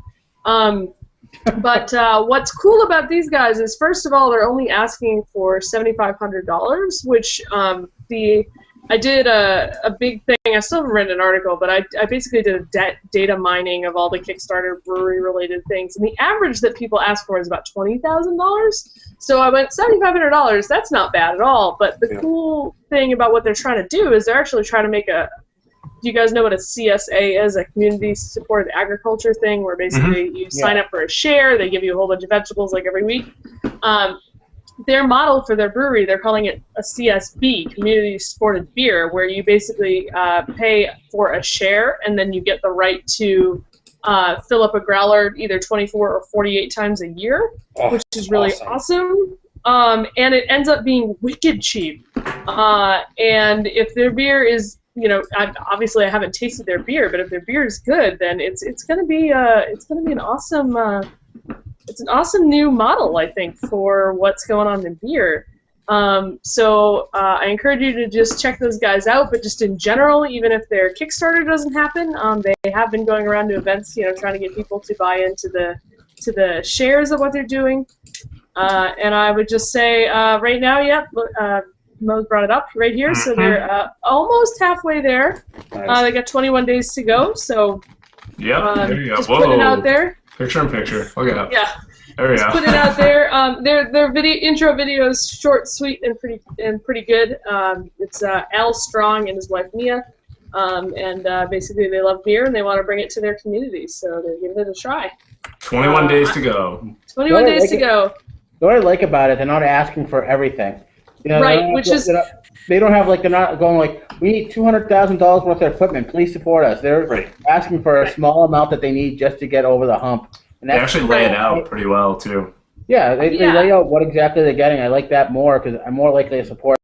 But what's cool about these guys is, first of all, they're only asking for $7,500, which I did a big thing. I still haven't read an article, but I basically did a data mining of all the Kickstarter brewery-related things, and the average that people ask for is about $20,000. So I went, $7,500, that's not bad at all, but the cool thing about what they're trying to do is they're actually trying to make do you guys know what a CSA is? A community-supported agriculture thing, where basically you sign up for a share, they give you a whole bunch of vegetables like every week. Their model for their brewery, they're calling it a CSB, community-supported beer, where you basically pay for a share, and then you get the right to fill up a growler either 24 or 48 times a year, which is really awesome. And it ends up being wicked cheap. And if their beer is, obviously I haven't tasted their beer, but if their beer is good, then it's gonna be an awesome it's an awesome new model, I think, for what's going on in beer. So I encourage you to just check those guys out, but just in general, even if their Kickstarter doesn't happen, they have been going around to events, trying to get people to buy into the shares of what they're doing. And I would just say right now, Mo's brought it up right here, so they're almost halfway there. Nice. They got 21 days to go, so there you go. just put it out there. Picture. Look at that. Yeah. There we go. Put it out there. Their intro video is short, sweet, and pretty good. It's Al Strong and his wife Mia, and basically they love beer and they want to bring it to their community, so they're giving it a try. 21 days to go. 21 days to go. What I like about it, they're not asking for everything. You know, Right, which is they don't have they're not going like, we need $200,000 worth of equipment. Please support us. They're asking for a small amount that they need just to get over the hump. And they actually lay it out pretty well too. Yeah, they lay out what exactly they're getting. I like that more because I'm more likely to support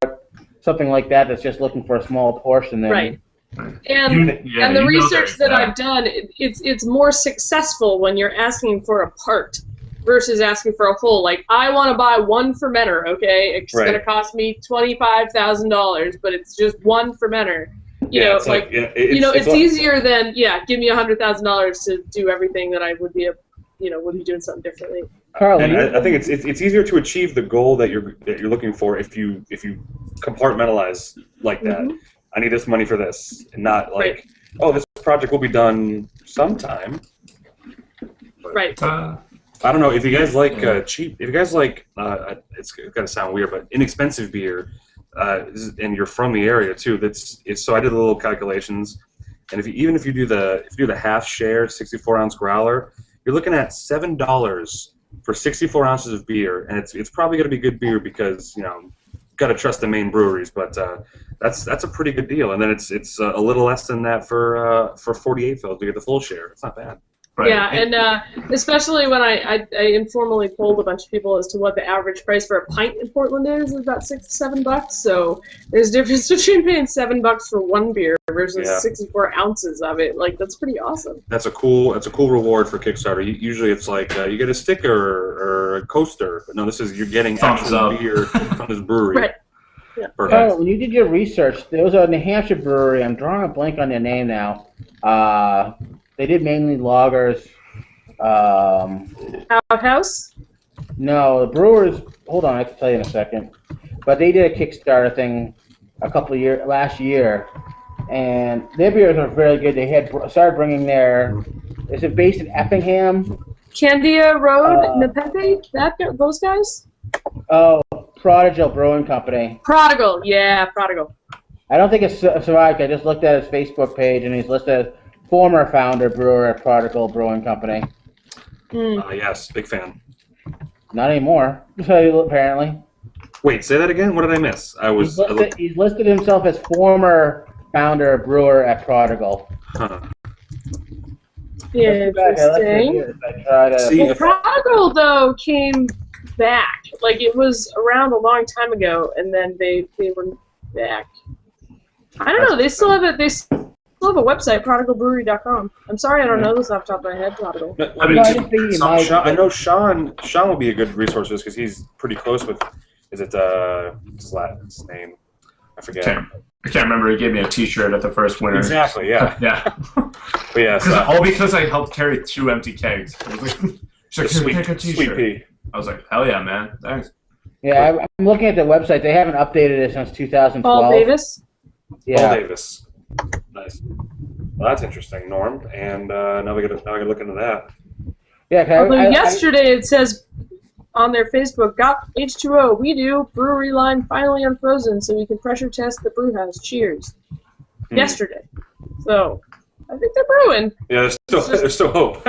something like that that's just looking for a small portion than right. And the research that I've done, it's more successful when you're asking for a part versus asking for a whole. Like, I want to buy one fermenter, okay? It's going to cost me $25,000, but it's just one fermenter. You know, it's easier than give me $100,000 to do everything that I would be doing something differently. Carl, and I think it's easier to achieve the goal that you're looking for if you compartmentalize like that. Mm-hmm. I need this money for this, and not like, oh, this project will be done sometime. Right. I don't know if you guys like cheap. If you guys like, it's gonna sound weird, but inexpensive beer, and you're from the area too. So I did the little calculations, and even if you do the half share 64-ounce growler, you're looking at $7 for 64 ounces of beer, and it's probably gonna be good beer because got to trust the main breweries, but that's a pretty good deal. And then it's a little less than that for 48 fills to get the full share. It's not bad. Right. Yeah, and especially when I informally polled a bunch of people as to what the average price for a pint in Portland is about $6 to $7. So there's a difference between paying $7 for one beer versus 64 ounces of it. Like, that's pretty awesome. That's a cool reward for Kickstarter. Usually it's like you get a sticker or a coaster, but no, you're getting actual beer from this brewery. Right. Yeah. Oh, when you did your research, there was a New Hampshire brewery. I'm drawing a blank on their name now. They did mainly lagers. Outhouse? No, the Brewers. Hold on, I can tell you in a second. But they did a Kickstarter thing last year, and their beers are very good. They had started bringing Is it based in Effingham? Candia Road, Nepenthe? Those guys? Oh, Prodigal Brewing Company. Prodigal, yeah, Prodigal. I don't think it's survived. I just looked at his Facebook page, and he's listed as former founder brewer at Prodigal Brewing Company. Yes, big fan. Not anymore, apparently. Wait, say that again? What did I miss? He's listed himself as former founder brewer at Prodigal. Huh. Yeah, interesting. Well, Prodigal, though, came back. Like, it was around a long time ago, and then they were back. I don't know. They still have They still have a website, prodigalbrewery.com. I'm sorry, I don't know this off the top of my head, Prodigal. I know Sean will be a good resource for this because he's pretty close with. Is it his name? I forget. I can't remember. He gave me a T-shirt at the first winter. Exactly. Yeah. Yeah. But yeah. All because I helped carry 2 empty kegs. She's like, sweet pea. I was like, hell yeah, man. Thanks. Yeah, I'm looking at the website. They haven't updated it since 2012. Paul Davis? Yeah. Paul Davis. Nice. Well, that's interesting, Norm. And now we got to look into that. Yeah. Yesterday it says on their Facebook, got H2O. We do. Brewery line finally unfrozen, so we can pressure test the brew house. Cheers. Yesterday. So I think they're brewing. Yeah, there's still hope.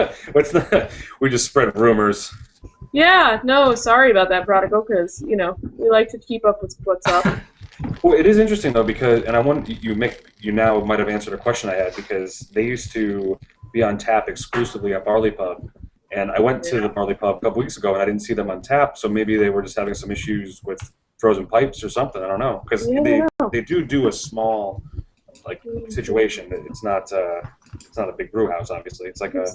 We just spread rumors. Yeah, no, sorry about that, Prodigal, because, we like to keep up with what's up. Well, it is interesting, though, because, and I want you now might have answered a question I had, because they used to be on tap exclusively at Barley Pub, and I went to the Barley Pub a couple weeks ago, and I didn't see them on tap, so maybe they were just having some issues with frozen pipes or something, I don't know, because they do a small, situation. It's not a big brew house, obviously. It's like a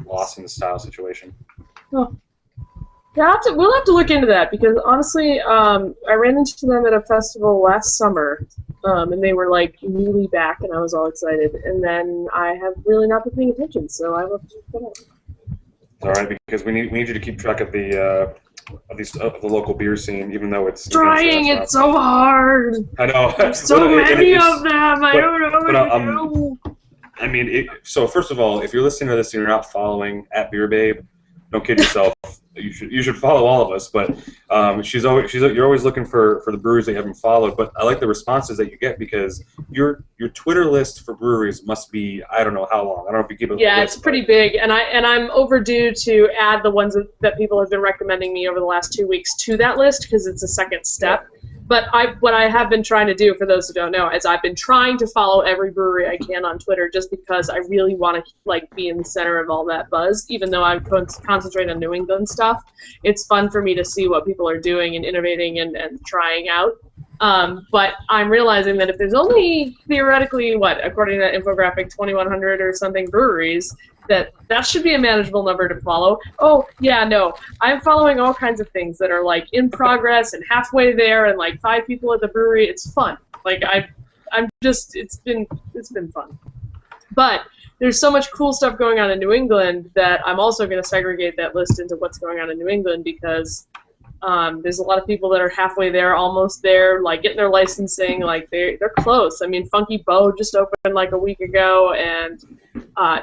Lawson-style situation. Oh. Yeah, we'll have to look into that because honestly, I ran into them at a festival last summer, and they were newly back, and I was all excited. And then I have really not been paying attention, so I will have to check that out. All right, because we need you to keep track of the of the local beer scene, even though it's trying it so hard. I know. There's so many of them. I don't know what to do. I mean, so first of all, if you're listening to this and you're not following at Beer Babe, don't kid yourself. You should follow all of us. But you're always looking for the breweries that you haven't followed. But I like the responses that you get because your Twitter list for breweries must be, I don't know how long. I don't know if you keep it. Yeah, it's pretty big, and I'm overdue to add the ones that people have been recommending me over the last 2 weeks to that list because it's a second step. Yeah. But what I have been trying to do, for those who don't know, is I've been trying to follow every brewery I can on Twitter just because I really want to be in the center of all that buzz. Even though I concentrate on New England stuff, it's fun for me to see what people are doing and innovating and trying out. But I'm realizing that if there's only theoretically, according to that infographic, 2,100 or something breweries, that should be a manageable number to follow. Oh, yeah, no. I'm following all kinds of things that are in progress and halfway there and 5 people at the brewery. It's fun. It's been fun. But there's so much cool stuff going on in New England that I'm also going to segregate that list into what's going on in New England because there's a lot of people that are halfway there, almost there, getting their licensing. They're close. I mean, Funky Bow just opened a week ago, and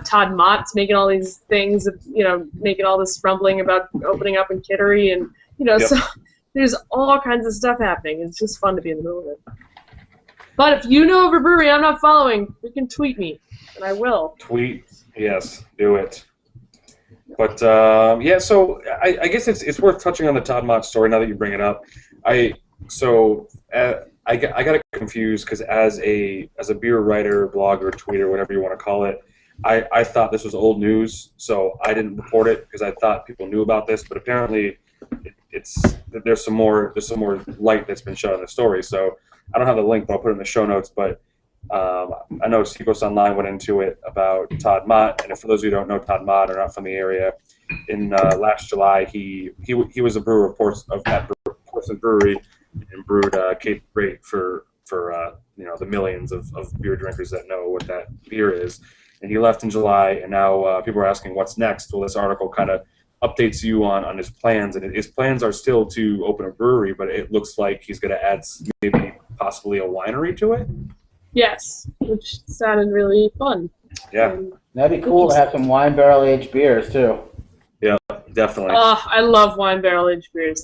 Todd Ma's making all these things, making all this rumbling about opening up in Kittery, and yep. So there's all kinds of stuff happening. It's just fun to be in the middle of it. But if you know of a brewery I'm not following, you can tweet me, and I will. Tweet, yes, do it. But so I guess it's worth touching on the Todd Ma story now that you bring it up. I got confused because as a beer writer, blogger, tweeter, whatever you want to call it, I thought this was old news, so I didn't report it because I thought people knew about this. But apparently, there's some more light that's been shed on the story. So I don't have the link, but I'll put it in the show notes. But I know Seacoast Online went into it about Todd Ma, and for those of you who don't know Todd Ma or not from the area, in last July he was a brewer of that Portsmouth Brewery and brewed Cape Great for the millions of beer drinkers that know what that beer is. And he left in July, and now people are asking what's next. Well, this article kind of updates you on his plans, and his plans are still to open a brewery, but it looks like he's going to add maybe possibly a winery to it. Yes, which sounded really fun. Yeah. That'd be cool to have some wine barrel aged beers too. Yeah, definitely. I love wine barrel aged beers.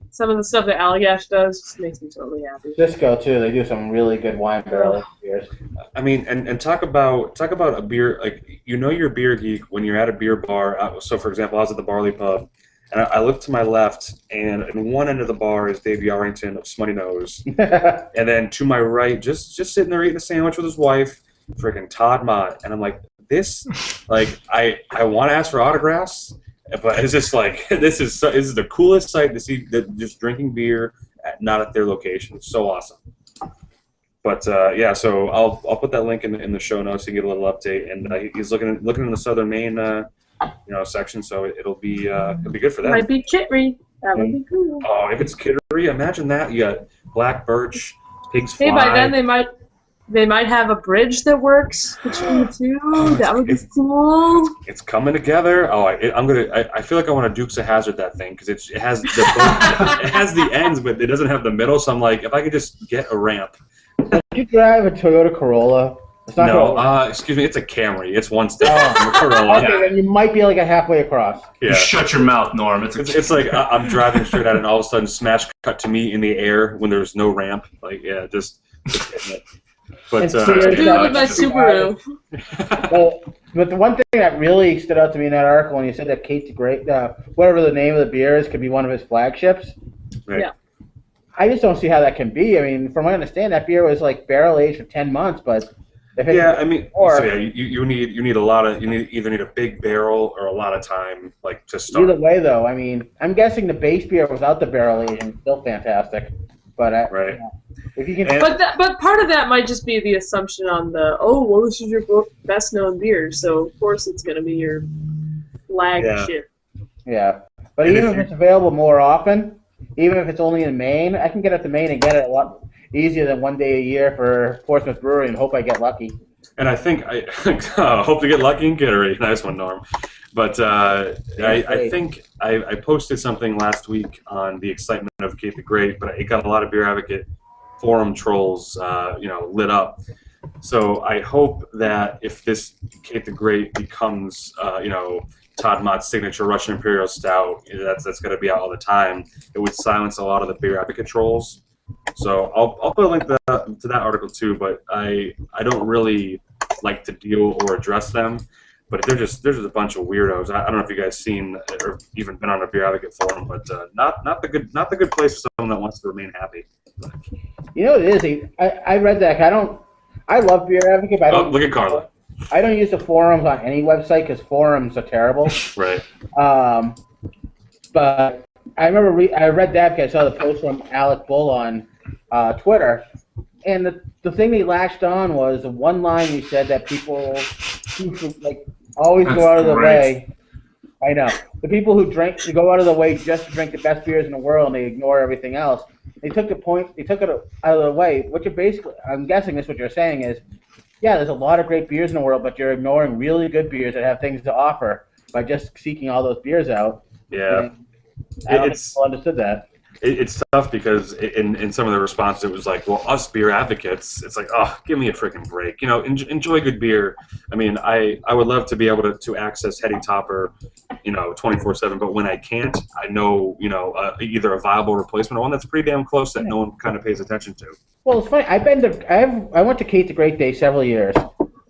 Some of the stuff that Allagash does just makes me totally happy. Cisco too. They do some really good wine barrel aged beers. I mean, and talk about a beer, you're a beer geek when you're at a beer bar. So for example, I was at the Barley Pub. And I look to my left, and in one end of the bar is Dave Yarrington of Smutty Nose. And then to my right, just sitting there eating a sandwich with his wife, freaking Todd Ma. And I'm like, I want to ask for autographs, but it's just this is the coolest sight to see that just drinking beer not at their location. It's so awesome. But so I'll put that link in the show notes to get a little update. And he's looking in the Southern Maine section, so it'll be good for them. Might be Kittery. That would be cool. Oh, if it's Kittery, imagine that. You got Black Birch, Pigs Fly. Hey, by then they might have a bridge that works between the two. That would be cool. It's coming together. Oh, I feel like I want to Dukes of Hazzard that thing because it has the ends, but it doesn't have the middle. So I'm like, if I could just get a ramp. Did you drive a Toyota Corolla? No, excuse me, it's a Camry. It's one step from a Corolla. Okay, then you might be halfway across. Yeah. You shut your mouth, Norm. It's like I'm driving straight at it, and all of a sudden, smash cut to me in the air when there's no ramp. Just hitting it. But with my Subaru. But the one thing that really stood out to me in that article when you said that Kate's Great, whatever the name of the beer is, could be one of his flagships. Right. Yeah. I just don't see how that can be. I mean, from what I understand, that beer was barrel aged for 10 months, but. You need a lot of either need a big barrel or a lot of time to start. Either way, though, I mean, I'm guessing the base beer without the barrel aging is still fantastic. But right. If you can, but part of that might just be the assumption on this is your best known beer, so of course it's going to be your flagship. Yeah, but even if it's available more often, even if it's only in Maine, I can get it to Maine and get it a lot easier than one day a year for Portsmouth Brewery and hope I get lucky. And I think I hope to get lucky in Kittery. Nice one, Norm. But I think I posted something last week on the excitement of Kate the Great, but it got a lot of Beer Advocate forum trolls, lit up. So I hope that if this Kate the Great becomes, Todd Ma's signature Russian Imperial Stout, that's going to be out all the time, it would silence a lot of the Beer Advocate trolls. So I'll put a link to that article too, but I don't really like to deal or address them. But they're just a bunch of weirdos. I don't know if you guys seen or even been on a Beer Advocate forum, but not the good place for someone that wants to remain happy. You know what it is? I read that. I love Beer Advocate, but look at Carla. I don't use the forums on any website because forums are terrible. Right. But I remember I read that because I saw the post from Alec Bull on Twitter, and the thing he latched on was the one line he said that people always go out of the way. I know. The people who go out of the way just to drink the best beers in the world and they ignore everything else. They took it out of the way, which basically, I'm guessing this what you're saying is, yeah, there's a lot of great beers in the world, but you're ignoring really good beers that have things to offer by just seeking all those beers out. Yeah. I don't think people understood that. It's tough because in some of the responses it was like, well, us beer advocates, it's like, oh, give me a freaking break. Enjoy good beer. I mean, I would love to be able to access Heady Topper, 24/7, but when I can't, I know, either a viable replacement or one that's pretty damn close that no one kind of pays attention to. Well, it's funny. I went to Kate the Great Day several years,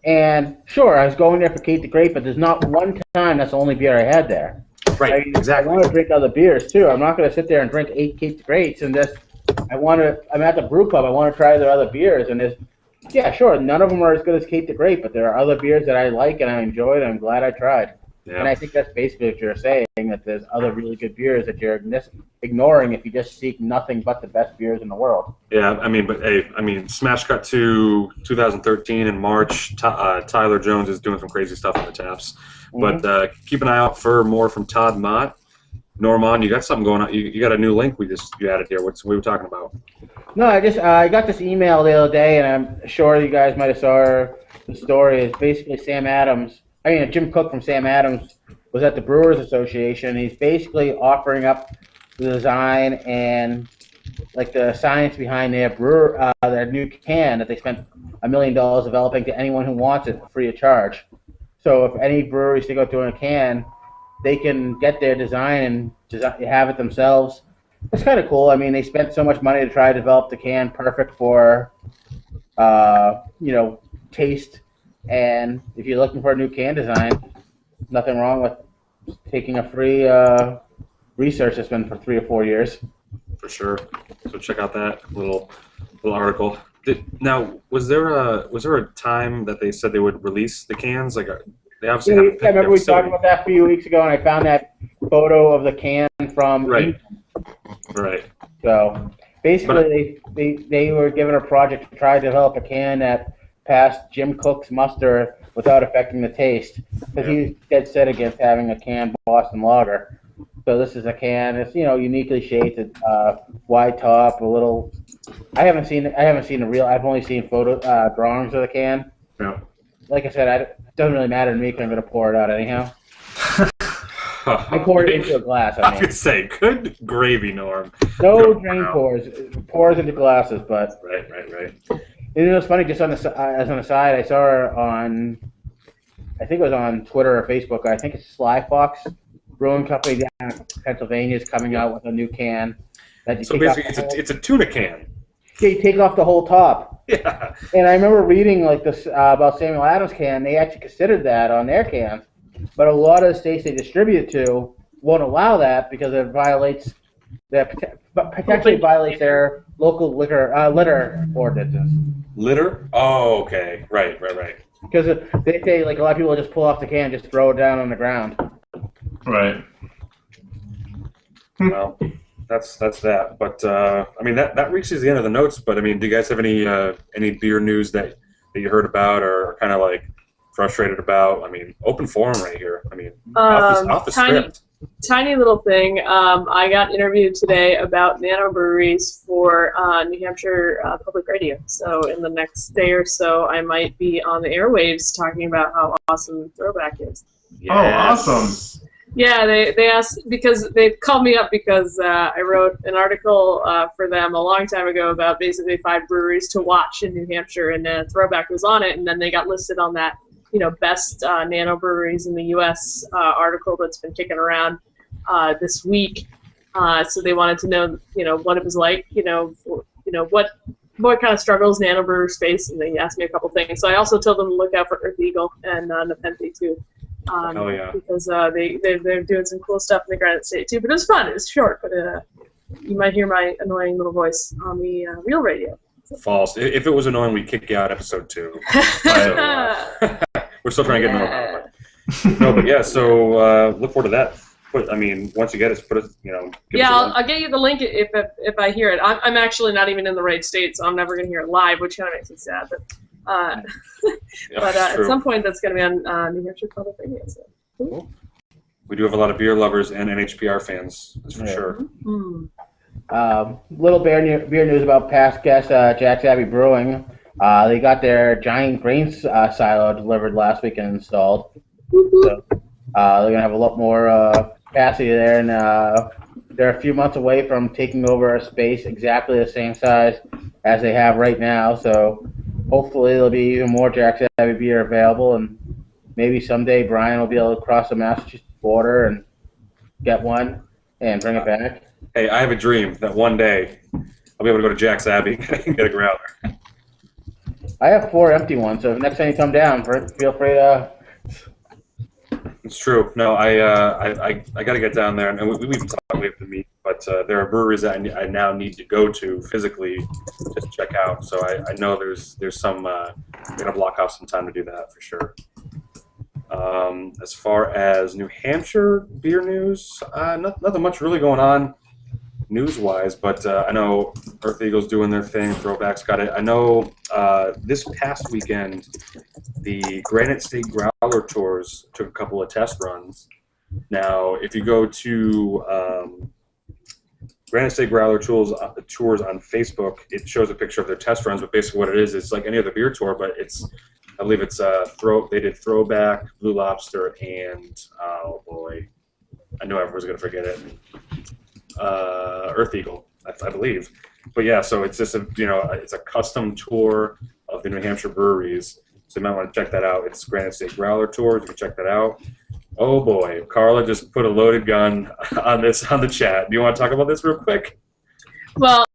and sure, I was going there for Kate the Great, but there's not one time that's the only beer I had there. Right, exactly. I want to drink other beers too. I'm not going to sit there and drink 8 Kate the Greats and just. I'm at the brew club. I want to try their other beers, and sure, none of them are as good as Kate the Great, but there are other beers that I like and I enjoyed, and I'm glad I tried. Yeah. And I think that's basically what you're saying, that there's other really good beers that you're ignoring if you just seek nothing but the best beers in the world. Yeah, Smash cut to 2013 in March. Tyler Jones is doing some crazy stuff on the taps. Mm-hmm. But keep an eye out for more from Todd Ma. Norman, you got something going on. You got a new link you added here. What were we talking about? No, I got this email the other day, and I'm sure you guys might have saw the story. It's basically Jim Cook from Sam Adams was at the Brewers Association. He's basically offering up the design and the science behind their new can that they spent $1 million developing to anyone who wants it free of charge. So if any breweries think about doing a can, they can get their design and have it themselves. It's kind of cool. I mean, they spent so much money to try to develop the can perfect for, taste. And if you're looking for a new can design, nothing wrong with taking a free research that's been for 3 or 4 years. For sure. So check out that little article. Now, was there a time that they said they would release the cans? They obviously haven't. I remember we talked about that a few weeks ago, and I found that photo of the can from Right. Right. So basically, they were given a project to try to develop a can that passed Jim Cook's muster without affecting the taste, because he's dead set against having a canned Boston lager. So this is a can. It's uniquely shaped, wide top, a little. I haven't seen a real. I've only seen photo drawings of the can. Yeah. Like I said, it doesn't really matter to me because I'm going to pour it out anyhow. I pour it into a glass. I was going to say, good gravy, Norm. No drain pours. It pours into glasses, but. Right. It's funny, just as an aside, I saw her on, I think it was on Twitter or Facebook. I think it's Sly Fox Brewing Company down in Pennsylvania is coming out with a new can. So basically, it's a tuna can. You take off the whole top. Yeah. And I remember reading this about Samuel Adams can. They actually considered that on their cans, but a lot of the states they distribute to won't allow that because it violates potentially violates their local litter ordinances. Litter? Oh, okay. Right. Because they say a lot of people just pull off the can and just throw it down on the ground. Right. Well, that's that. But that reaches the end of the notes. But do you guys have any beer news that you heard about or kind of frustrated about? Open forum right here. Off the script. tiny little thing. I got interviewed today about nano breweries for New Hampshire Public Radio. So in the next day or so, I might be on the airwaves talking about how awesome Throwback is. Yes. Oh, awesome. Yeah, they asked, because they called me up because I wrote an article for them a long time ago about basically 5 breweries to watch in New Hampshire, and Throwback was on it, and then they got listed on that, best nano breweries in the U.S. Article that's been kicking around this week. So they wanted to know, what it was like, what kind of struggles nano brewers face, and they asked me a couple things. So I also told them to look out for Earth Eagle and Nepenthe too. Because they're doing some cool stuff in the Granite State too. But it was fun. It was short, but you might hear my annoying little voice on the real radio. False. If it was annoying, we'd kick you out episode 2. So, we're still trying to get another one. No, but yeah. So look forward to that. But I mean, once you get it, put it. Yeah, I'll get you the link if I hear it. I'm actually not even in the right state, so I'm never gonna hear it live, which kind of makes me sad. But at some point, that's going to be on New Hampshire Public Radio. So. Cool. We do have a lot of beer lovers and NHPR fans, that's for sure. Mm-hmm. Little beer news about past guest Jack's Abbey Brewing. They got their giant grain silo delivered last week and installed. So they're going to have a lot more capacity there, and they're a few months away from taking over a space exactly the same size as they have right now. So hopefully there'll be even more Jack's Abbey beer available, and maybe someday Brian will be able to cross the Massachusetts border and get one and bring it back. Hey, I have a dream that one day I'll be able to go to Jack's Abbey and get a growler. I have 4 empty ones, so next time you come down, feel free to... It's true. No, I got to get down there, and we've talked, we have to meet, but there are breweries that I now need to go to physically just check out. So I know there's some we're gonna block off some time to do that for sure. As far as New Hampshire beer news, nothing much really going on news-wise, but I know Earth Eagle's doing their thing. Throwback's got it. I know this past weekend, the Granite State Growler Tours took a couple of test runs. Now, if you go to Granite State Growler Tours on Facebook, it shows a picture of their test runs, but basically what it is, it's like any other beer tour, but it's, I believe it's they did Throwback, Blue Lobster, and, oh boy, I know everyone's going to forget it, Earth Eagle, I believe. But yeah, so it's just it's a custom tour of the New Hampshire breweries. So you might want to check that out. It's Granite State Growler Tours. You can check that out. Oh boy, Carla just put a loaded gun on the chat. Do you want to talk about this real quick? Well,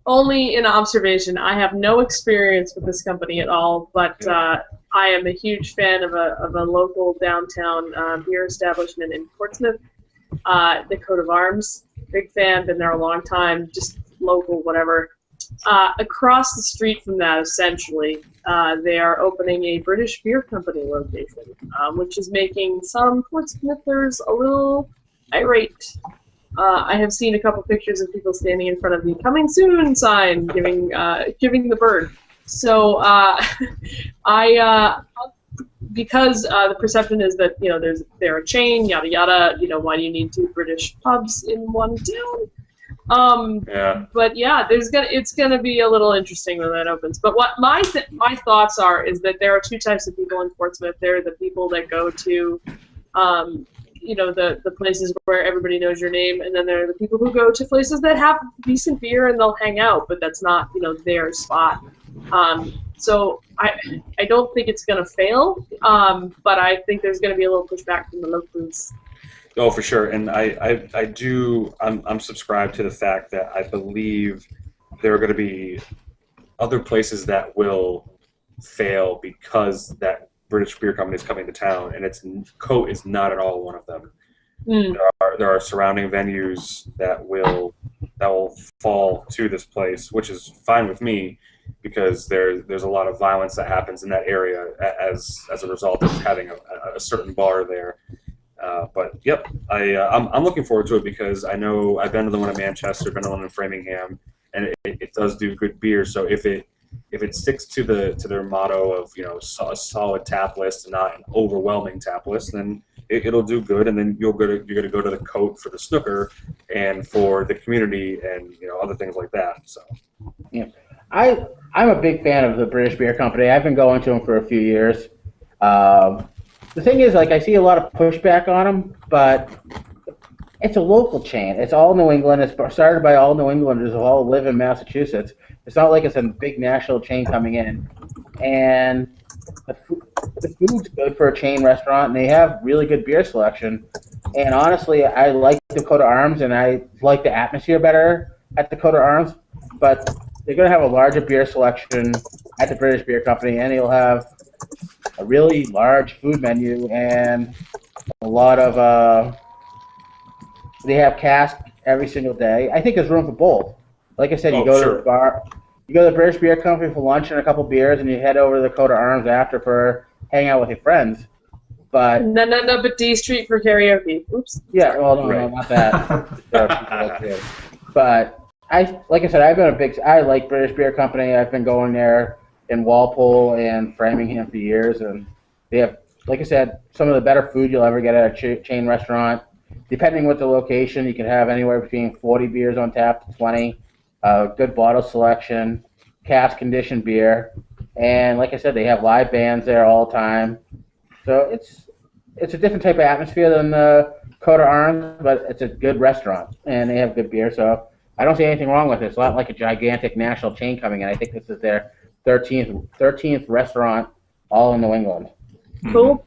only an observation. I have no experience with this company at all, but I am a huge fan of a local downtown beer establishment in Portsmouth, the Coat of Arms. Big fan, been there a long time, just local, whatever. Across the street from that, essentially, they are opening a British beer company location, which is making some Portsmouthers a little irate. I have seen a couple pictures of people standing in front of the "Coming Soon" sign, giving the bird. So because the perception is that they're a chain, yada yada. Why do you need 2 British pubs in one town? But yeah, it's gonna be a little interesting when that opens. But what my thoughts are is that there are 2 types of people in Portsmouth. There are the people that go to, the places where everybody knows your name, and then there are the people who go to places that have decent beer and they'll hang out, but that's not their spot. So I don't think it's gonna fail, but I think there's gonna be a little pushback from the locals. Oh, for sure, and I'm subscribed to the fact that I believe there are going to be other places that will fail because that British beer company is coming to town, and Coat is not at all one of them. There are surrounding venues that will fall to this place, which is fine with me because there's a lot of violence that happens in that area as a result of having a certain bar there. But yep, I'm looking forward to it because I know I've been to the one in Manchester, been to the one in Framingham, and it does do good beer. So if it sticks to their motto of a solid tap list and not an overwhelming tap list, then it'll do good, and then you're gonna go to the coat for the snooker and for the community and other things like that. So yeah, I'm a big fan of the British Beer Company. I've been going to them for a few years. The thing is, like, I see a lot of pushback on them, but it's a local chain. It's all New England. It's started by all New Englanders who all live in Massachusetts. It's not like it's a big national chain coming in. And the food's good for a chain restaurant, and they have really good beer selection. And honestly, I like Dakota Arms, and I like the atmosphere better at Dakota Arms. But they're going to have a larger beer selection at the British Beer Company, and they'll have a really large food menu and a lot of they have cask every single day. I think there's room for both. Like I said, you go to the bar, you go to the British Beer Company for lunch and a couple beers, and you head over to the Dakota Arms after for hang out with your friends. But but D Street for karaoke. Oops. Yeah, well, no, not that. But like I said, I like British Beer Company. I've been going there in Walpole and Framingham for years, and they have, like I said, some of the better food you'll ever get at a chain restaurant. Depending what the location, you can have anywhere between 40 beers on tap to 20. Good bottle selection, cask conditioned beer, and like I said, they have live bands there all the time. So it's a different type of atmosphere than the Dakota Arms, but it's a good restaurant, and they have good beer. So I don't see anything wrong with it. It's not like a gigantic national chain coming in. I think this is their 13th restaurant, all in New England. Cool.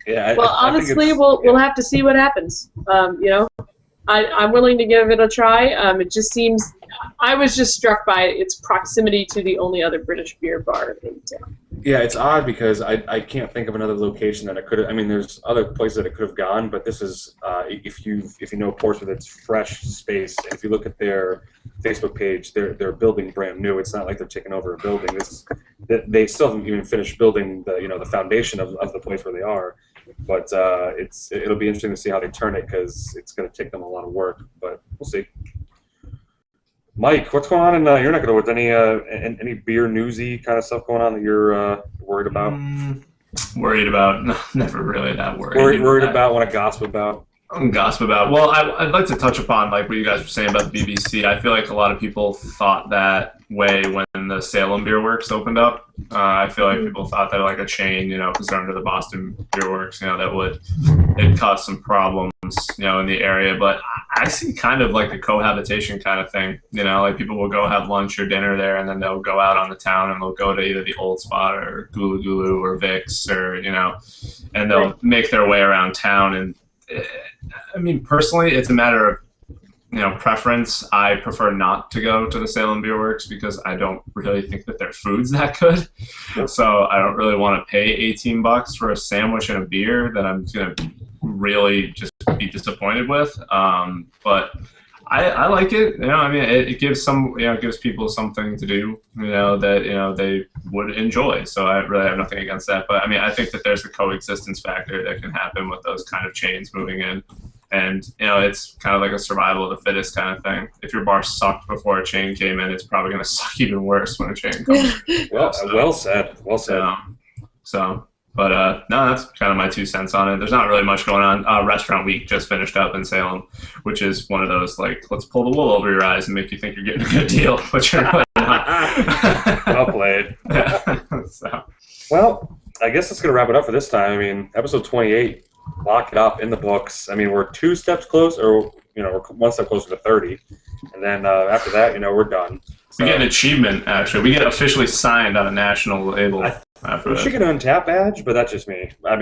Yeah. Well, honestly, we'll have to see what happens. I'm willing to give it a try. It just seems, I was just struck by its proximity to the only other British beer bar in town. Yeah, it's odd because I can't think of another location that it could have. I mean, there's other places that it could have gone, but this is if you know Portsmouth, it's fresh space. And if you look at their Facebook page, they're building brand new. It's not like they're taking over a building. They still haven't even finished building the foundation of the place where they are. But it'll be interesting to see how they turn it because it's going to take them a lot of work. But we'll see. Mike, what's going on in your neck of the woods? Any beer newsy kind of stuff going on that you're worried about? Worried about? No, never really that worried. Worried about? Want to gossip about? Gossip about. Well, I'd like to touch upon like what you guys were saying about the BBC. I feel like a lot of people thought that way when the Salem Beer Works opened up. I feel like people thought that like a chain, because they're under the Boston Beer Works, that it'd cause some problems, in the area. But I see kind of like a cohabitation kind of thing. Like people will go have lunch or dinner there, and then they'll go out on the town and they'll go to either the Old Spot or Gulu Gulu or Vic's or and they'll make their way around town. And I mean, personally, it's a matter of preference. I prefer not to go to the Salem Beer Works because I don't really think that their food's that good. So I don't really want to pay $18 for a sandwich and a beer that I'm going to really just be disappointed with. But I like it. It gives people something to do, that they would enjoy. So I really have nothing against that. But I think that there's a coexistence factor that can happen with those kind of chains moving in. And, it's kind of like a survival of the fittest kind of thing. If your bar sucked before a chain came in, it's probably going to suck even worse when a chain comes in. Well said. Well said. But no, that's kind of my 2 cents on it. There's not really much going on. Restaurant Week just finished up in Salem, which is one of those, like, let's pull the wool over your eyes and make you think you're getting a good deal, but you're really not. Well played. Yeah. Well, I guess that's going to wrap it up for this time. Episode 28. Lock it up in the books. We're 2 steps close, or we're 1 step closer to 30, and then after that, we're done. So, we get an achievement. Actually, we get officially signed on a national label. We should get an Untapped badge, but that's just me. Let's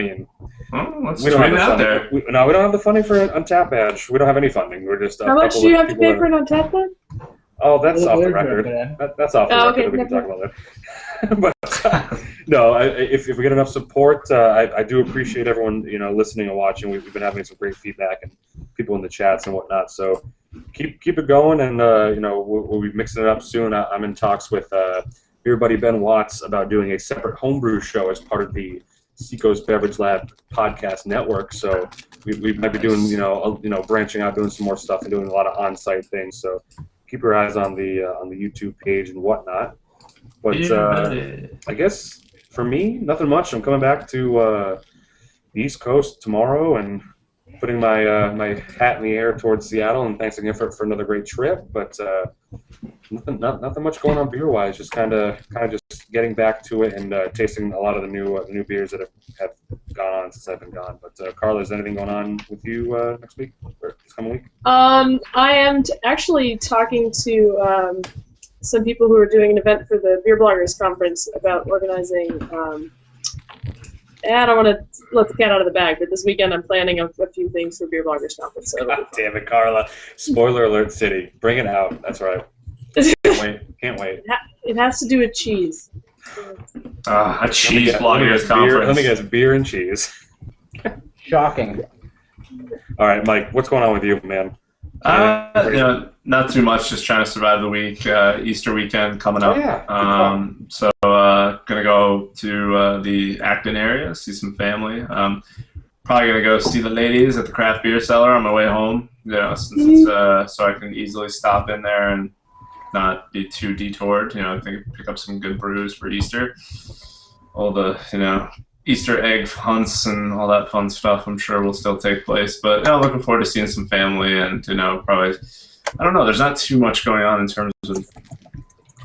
we don't have it the out funding. there. We don't have the funding for an Untapped badge. We don't have any funding. We're just. How much do you have to pay for an Untapped badge? Oh, that's off the record. That's off the record. Okay. We can talk about that. But no, if we get enough support, I do appreciate everyone listening and watching. We've been having some great feedback and people in the chats and whatnot. So keep it going, and we'll be mixing it up soon. I'm in talks with your buddy Ben Watts about doing a separate homebrew show as part of the Seacoast Beverage Lab podcast network. So we might be doing branching out, doing some more stuff, and doing a lot of on-site things. So keep your eyes on the YouTube page and whatnot. But I guess for me, nothing much. I'm coming back to East Coast tomorrow and putting my my hat in the air towards Seattle and thanking him for another great trip. But nothing much going on beer wise. Just kind of just getting back to it and tasting a lot of the new beers that have gone on since I've been gone. But Carla, is anything going on with you next week or this coming week? I am actually talking to some people who are doing an event for the Beer Bloggers Conference about organizing. I don't want to let the cat out of the bag, but this weekend I'm planning a few things for Beer Bloggers Conference. So God damn it, Carla! Spoiler alert, city, bring it out. That's right. Can't wait. It has to do with cheese. A cheese bloggers conference. Let me guess, beer and cheese. Shocking. All right, Mike, what's going on with you, man? Not too much. Just trying to survive the week. Easter weekend coming up. Oh, yeah. So gonna go to the Acton area, see some family. Probably gonna go see the ladies at the craft beer cellar on my way home. Since so I can easily stop in there and not be too detoured. I think pick up some good brews for Easter. All the Easter egg hunts and all that fun stuff I'm sure will still take place. But looking forward to seeing some family and probably, I don't know, there's not too much going on in terms of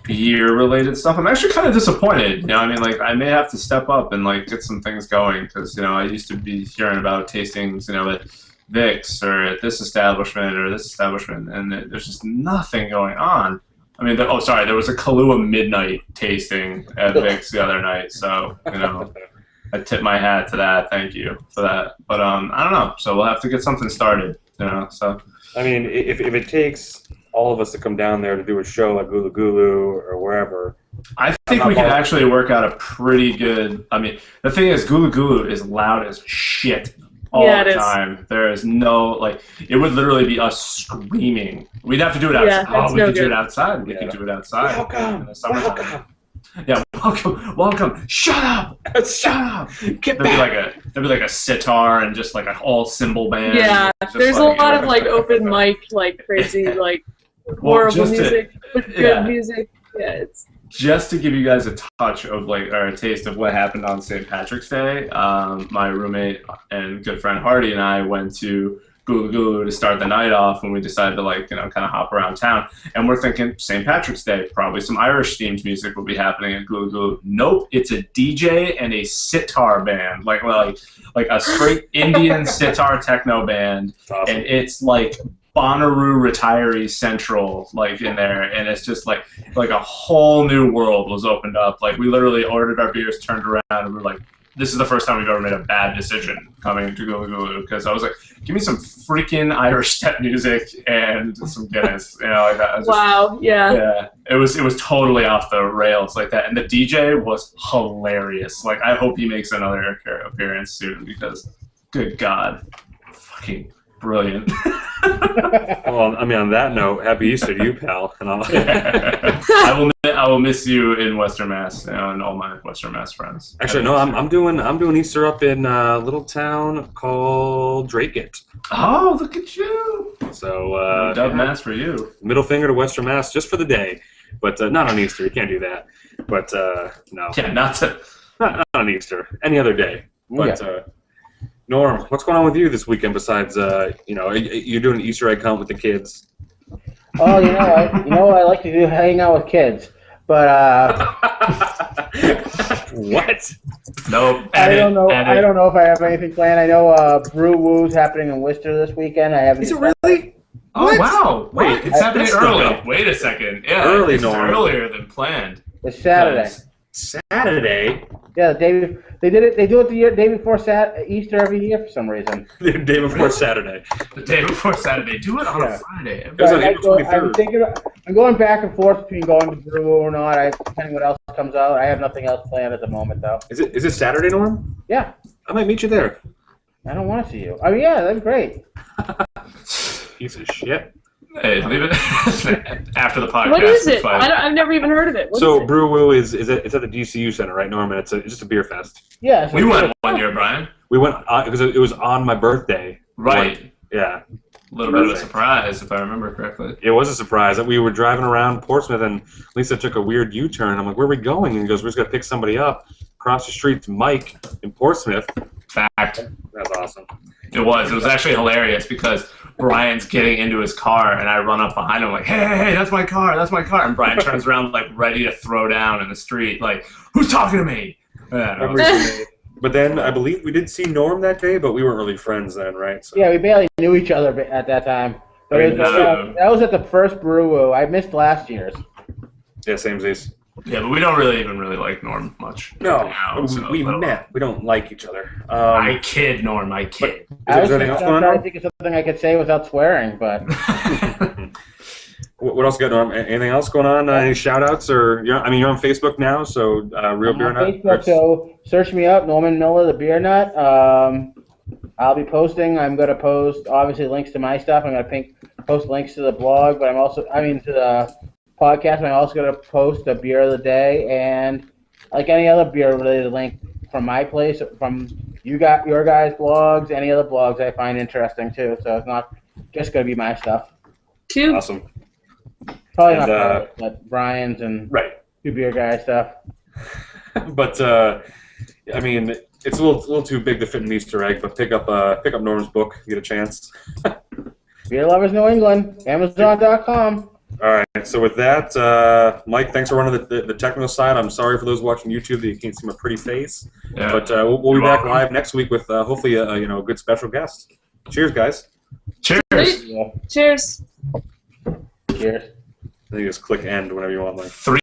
beer related stuff. I'm actually kind of disappointed. I may have to step up and get some things going because I used to be hearing about tastings at Vic's or at this establishment or this establishment, and there's just nothing going on. There was a Kahlua midnight tasting at Vic's the other night, so I tip my hat to that. Thank you for that. But I don't know. So we'll have to get something started. So if it takes all of us to come down there to do a show like Gulu Gulu or wherever, I think we could actually work out a pretty good. The thing is, Gulu Gulu is loud as shit all the time. There is no it would literally be us screaming. We'd have to do it outside. We could do it outside. We could do it outside. Welcome. Yeah, welcome. Shut up! Get back. There'd be like a sitar and just a whole cymbal band. Yeah, there's a lot of open mic, crazy, horrible music, but good music. Yeah, it's. Just to give you guys a touch of or a taste of what happened on St. Patrick's Day, my roommate and good friend Hardy and I went to Gulu Gulu to start the night off when we decided to kind of hop around town, and we're thinking St. Patrick's Day, probably some Irish themed music will be happening at Gulu Gulu. Nope, it's a DJ and a sitar band, like a straight Indian sitar techno band, awesome. And it's Bonnaroo Retiree Central in there, and it's just like a whole new world was opened up. We literally ordered our beers, turned around, and we're like, this is the first time we've ever made a bad decision coming to Gulu Gulu, because I was like, give me some freaking Irish step music and some Guinness, that. Wow, yeah. Yeah, it was totally off the rails like that, and the DJ was hilarious. I hope he makes another appearance soon because, good God, fucking brilliant. Well, on that note, happy Easter to you, pal. And I will miss you in Western Mass, and all my Western Mass friends. Actually, no, I'm doing Easter up in a little town called Drakeit. Oh, look at you! So dub Mass for you. Middle finger to Western Mass just for the day, but not on Easter. You can't do that. But no. Yeah, not on Easter. Any other day. But. Yeah. Norm, what's going on with you this weekend besides, you're doing an Easter egg hunt with the kids? Oh, I like to do hang out with kids, but what? Nope. I don't know if I have anything planned. I know Brew Woo's happening in Worcester this weekend. Is it really? Oh, what? Wow. Wait, it's happening early. Wait a second. Yeah, early, it's earlier than planned. It's Saturday. Saturday? Yeah, they do it the day before Easter every year for some reason. The day before Saturday. The day before Saturday. Do it on a Friday. It was on April 23rd. I'm going back and forth between going to Brew or not. Depending what else comes out. I have nothing else planned at the moment, though. Is it Saturday, Norm? Yeah. I might meet you there. I don't want to see you. Yeah, that'd be great. Piece of shit. Hey, leave it after the podcast. What is it? I've never even heard of it. So Brew Woo it's at the DCU Center, right, Norman? It's just a beer fest. Yeah. We went one year, Brian. We went because it was on my birthday. Right. Yeah. A little bit of a surprise, if I remember correctly. It was a surprise. We were driving around Portsmouth, and Lisa took a weird U-turn. I'm like, where are we going? And he goes, we're just going to pick somebody up. across the street to Mike in Portsmouth. Fact. That's awesome. It was actually hilarious because Brian's getting into his car and I run up behind him like, hey, that's my car, and Brian turns around like ready to throw down in the street, like, who's talking to me? But then I believe we did see Norm that day, but we weren't really friends then, right? So. Yeah, we barely knew each other at that time. But that was at the first Brew. I missed last year's. Yeah, same as. Yeah, but we don't really like Norm much. No, now, so, we met. We don't like each other. I kid, Norm. I kid. I was trying to think of something I could say without swearing, but. What else got on? Anything else going on? Any shout-outs? Or, you're on Facebook now, so Real Beer Nut? Facebook, so search me up, Norman Miller, the Beer Nut. I'll be posting. I'm going to post, obviously, links to my stuff. I'm going to post links to the blog, but to the podcast. I'm also going to post a beer of the day and, like any other beer-related link from my place, from your guys' blogs, any other blogs I find interesting, too. So it's not just going to be my stuff. Cute. Awesome. Probably not Brian's, but Brian's and right. Two Beer Guy stuff. But it's a little too big to fit in an Easter egg. But pick up Norm's book. If you get a chance. Beer Lovers New England, Amazon.com. All right. So with that, Mike, thanks for running the technical side. I'm sorry for those watching YouTube that you can't see my pretty face. Yeah. But we'll be back live next week with hopefully a good special guest. Cheers, guys. Cheers. Yeah. Cheers. Cheers. I think you just click end whenever you want, like.